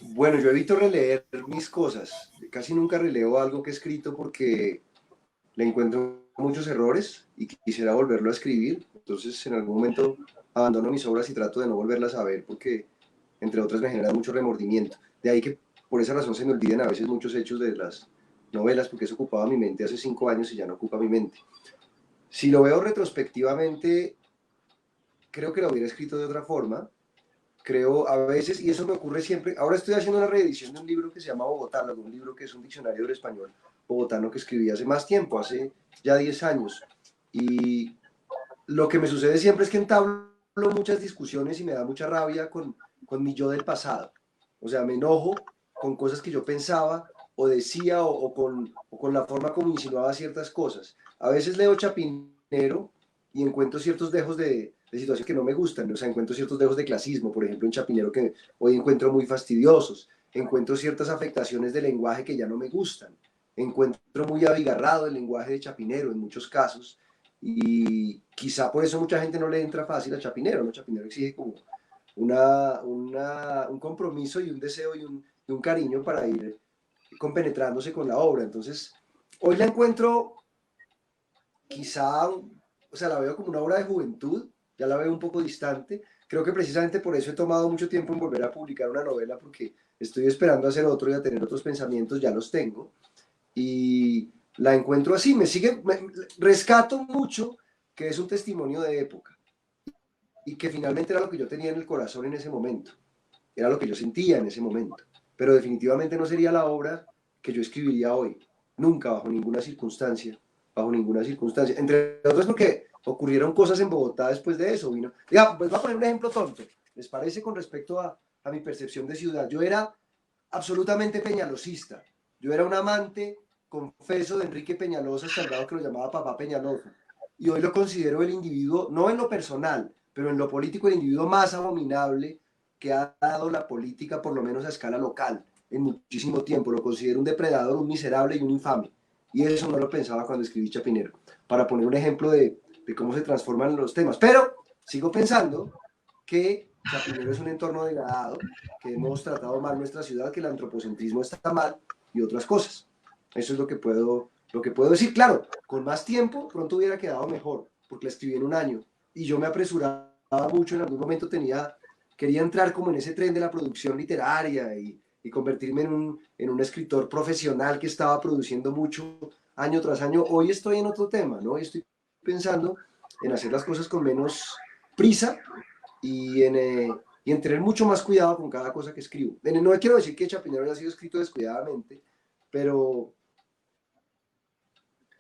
Bueno, yo evito releer mis cosas. Casi nunca releo algo que he escrito porque le encuentro muchos errores y quisiera volverlo a escribir. Entonces, en algún momento abandono mis obras y trato de no volverlas a ver porque, entre otras, me genera mucho remordimiento. De ahí que por esa razón se me olviden a veces muchos hechos de las novelas, porque eso ocupaba mi mente hace 5 años y ya no ocupa mi mente. Si lo veo retrospectivamente, creo que lo hubiera escrito de otra forma. Creo a veces, y eso me ocurre siempre, ahora estoy haciendo una reedición de un libro que se llama Bogotálogo, un libro que es un diccionario del español bogotano que escribí hace más tiempo, hace ya 10 años. Y lo que me sucede siempre es que entablo muchas discusiones y me da mucha rabia con mi yo del pasado. O sea, me enojo con cosas que yo pensaba o decía o con la forma como insinuaba ciertas cosas. A veces leo Chapinero y encuentro ciertos dejos de situaciones que no me gustan. O sea, encuentro ciertos dejos de clasismo, por ejemplo, en Chapinero que hoy encuentro muy fastidiosos. Encuentro ciertas afectaciones del lenguaje que ya no me gustan. Encuentro muy abigarrado el lenguaje de Chapinero en muchos casos y quizá por eso mucha gente no le entra fácil a Chapinero, ¿no? Chapinero exige como un compromiso y un deseo y un cariño para ir compenetrándose con la obra. Entonces, hoy la encuentro quizá, o sea, la veo como una obra de juventud, ya la veo un poco distante. Creo que precisamente por eso he tomado mucho tiempo en volver a publicar una novela, porque estoy esperando a hacer otro y a tener otros pensamientos, ya los tengo. Y la encuentro así, rescato mucho que es un testimonio de época y que finalmente era lo que yo tenía en el corazón en ese momento, era lo que yo sentía en ese momento, pero definitivamente no sería la obra que yo escribiría hoy, nunca, bajo ninguna circunstancia, entre otras porque ocurrieron cosas en Bogotá después de eso, vino, ya, pues voy a poner un ejemplo tonto, ¿les parece con respecto a mi percepción de ciudad? Yo era absolutamente peñalosista, yo era un amante confeso de Enrique Peñalosa hasta el grado que lo llamaba papá Peñalosa. Y hoy lo considero el individuo, no en lo personal, pero en lo político, el individuo más abominable que ha dado la política, por lo menos a escala local, en muchísimo tiempo. Lo considero un depredador, un miserable y un infame. Y eso no lo pensaba cuando escribí Chapinero, para poner un ejemplo de cómo se transforman los temas. Pero sigo pensando que Chapinero es un entorno degradado, que hemos tratado mal nuestra ciudad, que el antropocentrismo está mal y otras cosas. Eso es lo que puedo decir. Claro, con más tiempo pronto hubiera quedado mejor, porque la escribí en un año y yo me apresuraba mucho, en algún momento quería entrar como en ese tren de la producción literaria y convertirme en un escritor profesional que estaba produciendo mucho año tras año. Hoy estoy en otro tema, ¿no? Hoy estoy pensando en hacer las cosas con menos prisa y en tener mucho más cuidado con cada cosa que escribo. No quiero decir que Chapinero haya sido escrito descuidadamente, pero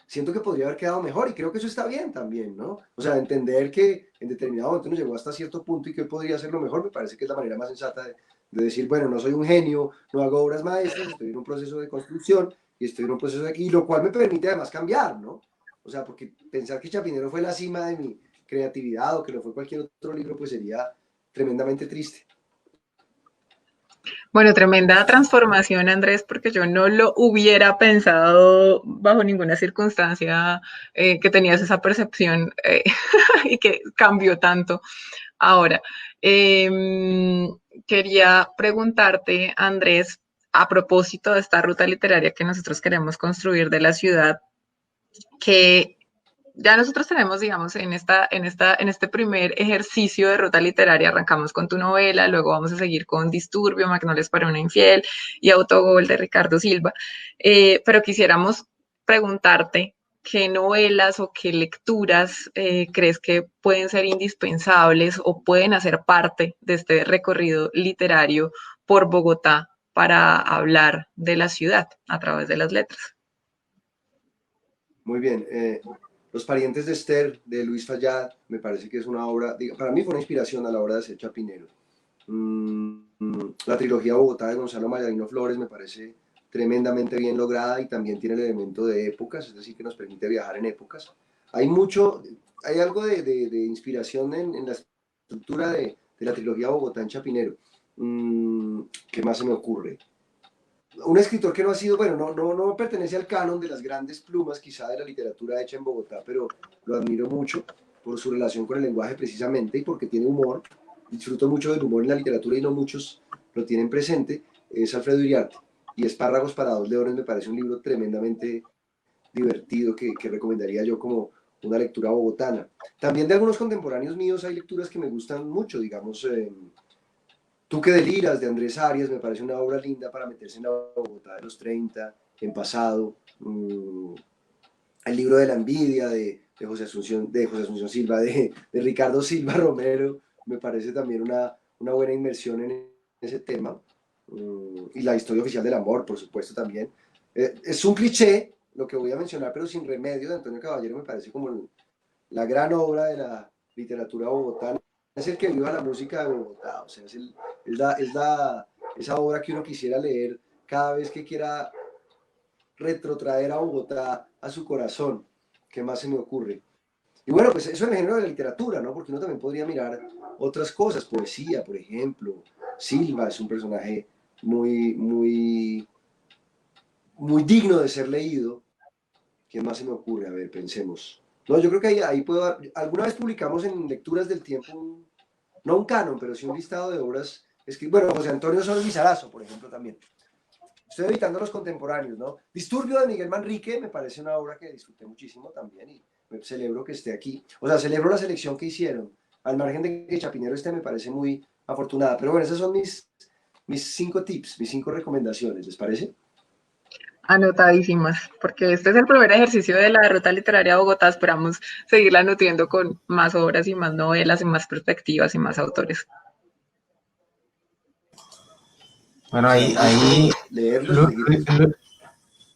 siento que podría haber quedado mejor y creo que eso está bien también, ¿no? O sea, entender que en determinado momento nos llegó hasta cierto punto y que hoy podría hacerlo mejor, me parece que es la manera más sensata de decir, bueno, no soy un genio, no hago obras maestras, estoy en un proceso de construcción y estoy en un proceso de aquí, lo cual me permite además cambiar, ¿no? O sea, porque pensar que Chapinero fue la cima de mi creatividad o que lo fue cualquier otro libro, pues sería tremendamente triste. Bueno, tremenda transformación, Andrés, porque yo no lo hubiera pensado bajo ninguna circunstancia que tenías esa percepción y que cambió tanto ahora. Quería preguntarte, Andrés, a propósito de esta ruta literaria que nosotros queremos construir de la ciudad, que ya nosotros tenemos, digamos, en este primer ejercicio de ruta literaria, arrancamos con tu novela, luego vamos a seguir con Disturbio, Magnolias para una infiel y Autogol de Ricardo Silva, pero quisiéramos preguntarte qué novelas o qué lecturas crees que pueden ser indispensables o pueden hacer parte de este recorrido literario por Bogotá para hablar de la ciudad a través de las letras. Muy bien. Los parientes de Esther, de Luis Fayad, me parece que es una obra, para mí fue una inspiración a la hora de hacer Chapinero. La trilogía Bogotá de Gonzalo Mayarino Flores me parece tremendamente bien lograda y también tiene el elemento de épocas, es decir, que nos permite viajar en épocas. Hay mucho, hay algo de inspiración en la estructura de la trilogía Bogotá en Chapinero. ¿Qué más se me ocurre? Un escritor que no ha sido, bueno, no pertenece al canon de las grandes plumas quizá de la literatura hecha en Bogotá, pero lo admiro mucho por su relación con el lenguaje precisamente y porque tiene humor. Disfruto mucho del humor en la literatura y no muchos lo tienen presente. es Alfredo Iriarte, y Espárragos para dos leones me parece un libro tremendamente divertido que recomendaría yo como una lectura bogotana. También de algunos contemporáneos míos hay lecturas que me gustan mucho, digamos, Tú que deliras, de Andrés Arias, me parece una obra linda para meterse en la Bogotá de los 30, en pasado. El libro de la envidia de José Asunción Silva, de Ricardo Silva Romero, me parece también una buena inmersión en ese tema. Y la historia oficial del amor, por supuesto, también. Es un cliché lo que voy a mencionar, pero sin remedio, de Antonio Caballero me parece como la gran obra de la literatura bogotana. Es el que viva la música de Bogotá, o sea, esa obra que uno quisiera leer cada vez que quiera retrotraer a Bogotá a su corazón. ¿Qué más se me ocurre? Y bueno, pues eso en el género de la literatura, ¿no? Porque uno también podría mirar otras cosas, poesía, por ejemplo. Silva es un personaje muy, muy, muy digno de ser leído. ¿Qué más se me ocurre? A ver, pensemos. No, yo creo que ahí puedo. Alguna vez publicamos en Lecturas del Tiempo, no un canon, pero sí un listado de obras escritas. Bueno, José Antonio Solís Lizarazo, por ejemplo, también. Estoy evitando los contemporáneos, ¿no? Disturbio de Miguel Manrique me parece una obra que disfruté muchísimo también y me celebro que esté aquí. O sea, celebro la selección que hicieron. Al margen de que Chapinero me parece muy afortunada. Pero bueno, esas son mis 5 tips, mis 5 recomendaciones, ¿les parece? Anotadísimas, porque este es el primer ejercicio de la Ruta Literaria de Bogotá. Esperamos seguirla nutriendo con más obras y más novelas y más perspectivas y más autores. Bueno, Será un ahí gusto leerlos y seguirlos.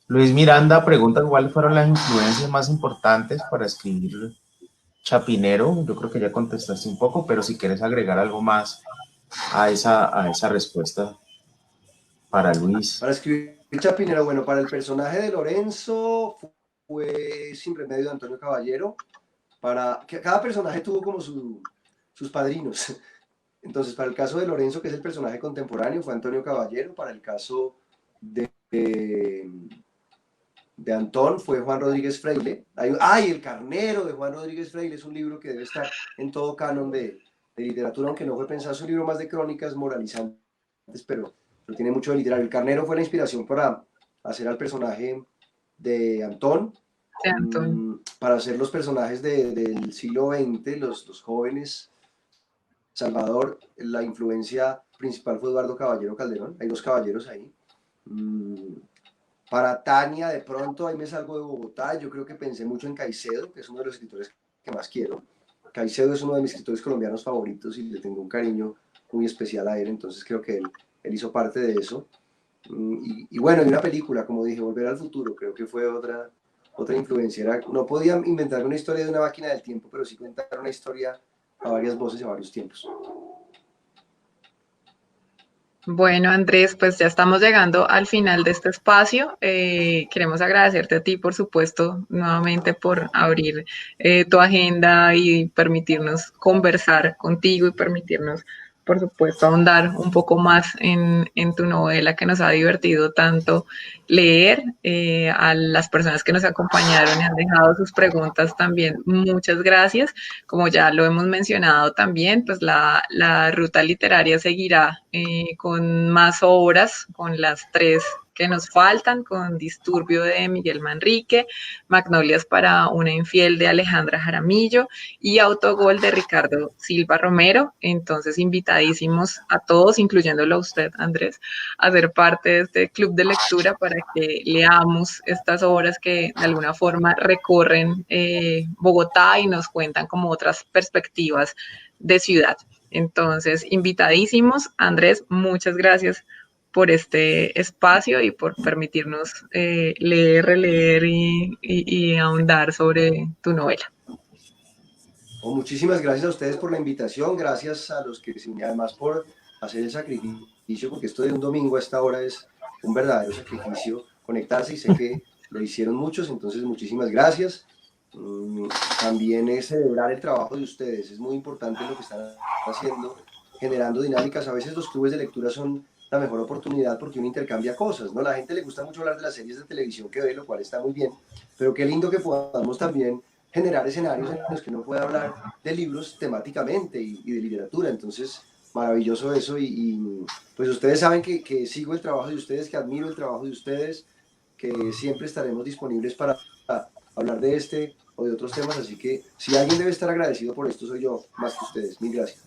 Luis Miranda pregunta cuáles fueron las influencias más importantes para escribir Chapinero. Yo creo que ya contestaste un poco, pero si quieres agregar algo más a esa respuesta para Luis. Para escribir Chapinero, bueno, para el personaje de Lorenzo fue Sin Remedio de Antonio Caballero. Cada personaje tuvo como sus padrinos. Entonces, para el caso de Lorenzo, que es el personaje contemporáneo, fue Antonio Caballero. Para el caso de Antón fue Juan Rodríguez Freile. El Carnero de Juan Rodríguez Freile es un libro que debe estar en todo canon de literatura, aunque no fue pensado, es un libro más de crónicas moralizantes, pero tiene mucho de literario. El Carnero fue la inspiración para hacer al personaje de Antón, Sí, Antonio. para hacer los personajes del siglo XX, los jóvenes. Salvador, la influencia principal fue Eduardo Caballero Calderón, hay 2 caballeros ahí. Para Tania, de pronto, ahí me salgo de Bogotá, yo creo que pensé mucho en Caicedo, que es uno de los escritores que más quiero. Caicedo es uno de mis escritores colombianos favoritos y le tengo un cariño muy especial a él, entonces creo que él hizo parte de eso. Y bueno, y una película, como dije, Volver al Futuro, creo que fue otra influencia. No podía inventar una historia de una máquina del tiempo, pero sí contar una historia a varias voces y a varios tiempos. Bueno, Andrés, pues ya estamos llegando al final de este espacio. Queremos agradecerte a ti, por supuesto, nuevamente por abrir tu agenda y permitirnos conversar contigo y permitirnos, por supuesto, ahondar un poco más en tu novela que nos ha divertido tanto leer. A las personas que nos acompañaron y han dejado sus preguntas también, muchas gracias. Como ya lo hemos mencionado también, pues la ruta literaria seguirá con más obras, con las 3 que nos faltan, con Disturbio de Miguel Manrique, Magnolias para una infiel de Alejandra Jaramillo y Autogol de Ricardo Silva Romero. Entonces, invitadísimos a todos, incluyéndolo a usted, Andrés, a ser parte de este club de lectura para que leamos estas obras que de alguna forma recorren Bogotá y nos cuentan como otras perspectivas de ciudad. Entonces, invitadísimos. Andrés, muchas gracias por este espacio y por permitirnos leer, releer y ahondar sobre tu novela. Muchísimas gracias a ustedes por la invitación, gracias a los que se unieron, además por hacer el sacrificio, porque esto de un domingo a esta hora es un verdadero sacrificio conectarse y sé que lo hicieron muchos, entonces muchísimas gracias. También es celebrar el trabajo de ustedes, es muy importante lo que están haciendo, generando dinámicas. A veces los clubes de lectura son la mejor oportunidad porque uno intercambia cosas, ¿no? A la gente le gusta mucho hablar de las series de televisión que ve, lo cual está muy bien, pero qué lindo que podamos también generar escenarios en los que uno pueda hablar de libros temáticamente y de literatura. Entonces, maravilloso eso pues ustedes saben que sigo el trabajo de ustedes, que admiro el trabajo de ustedes, que siempre estaremos disponibles para hablar de este o de otros temas, así que si alguien debe estar agradecido por esto soy yo, más que ustedes. Mil gracias.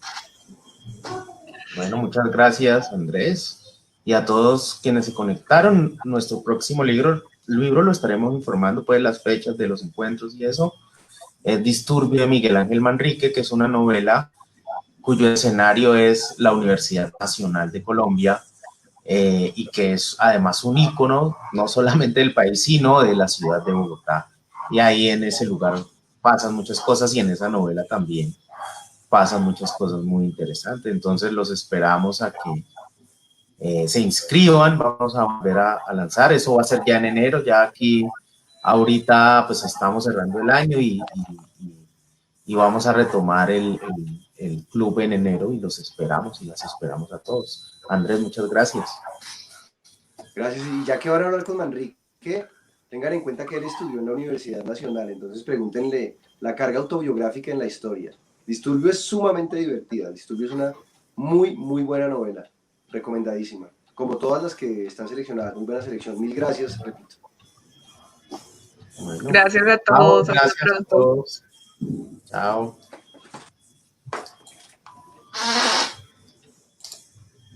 Bueno, muchas gracias, Andrés. Y a todos quienes se conectaron, nuestro próximo libro lo estaremos informando, pues, las fechas de los encuentros y eso. Es Disturbio de Miguel Ángel Manrique, que es una novela cuyo escenario es la Universidad Nacional de Colombia, y que es además un ícono, no solamente del país, sino de la ciudad de Bogotá. Y ahí en ese lugar pasan muchas cosas y en esa novela también pasan muchas cosas muy interesantes. Entonces los esperamos a que se inscriban, vamos a volver a lanzar, eso va a ser ya en enero, ya aquí ahorita pues estamos cerrando el año y vamos a retomar el club en enero y los esperamos y las esperamos a todos. Andrés, muchas gracias. Gracias, y ya que van a hablar con Manrique, tengan en cuenta que él estudió en la Universidad Nacional, entonces pregúntenle la carga autobiográfica en la historia. Disturbio es sumamente divertida, Disturbio es una muy buena novela, recomendadísima. Como todas las que están seleccionadas, muy buena selección. Mil gracias, repito. Bueno, Gracias a chao, todos, hasta gracias a pronto. todos. Chao.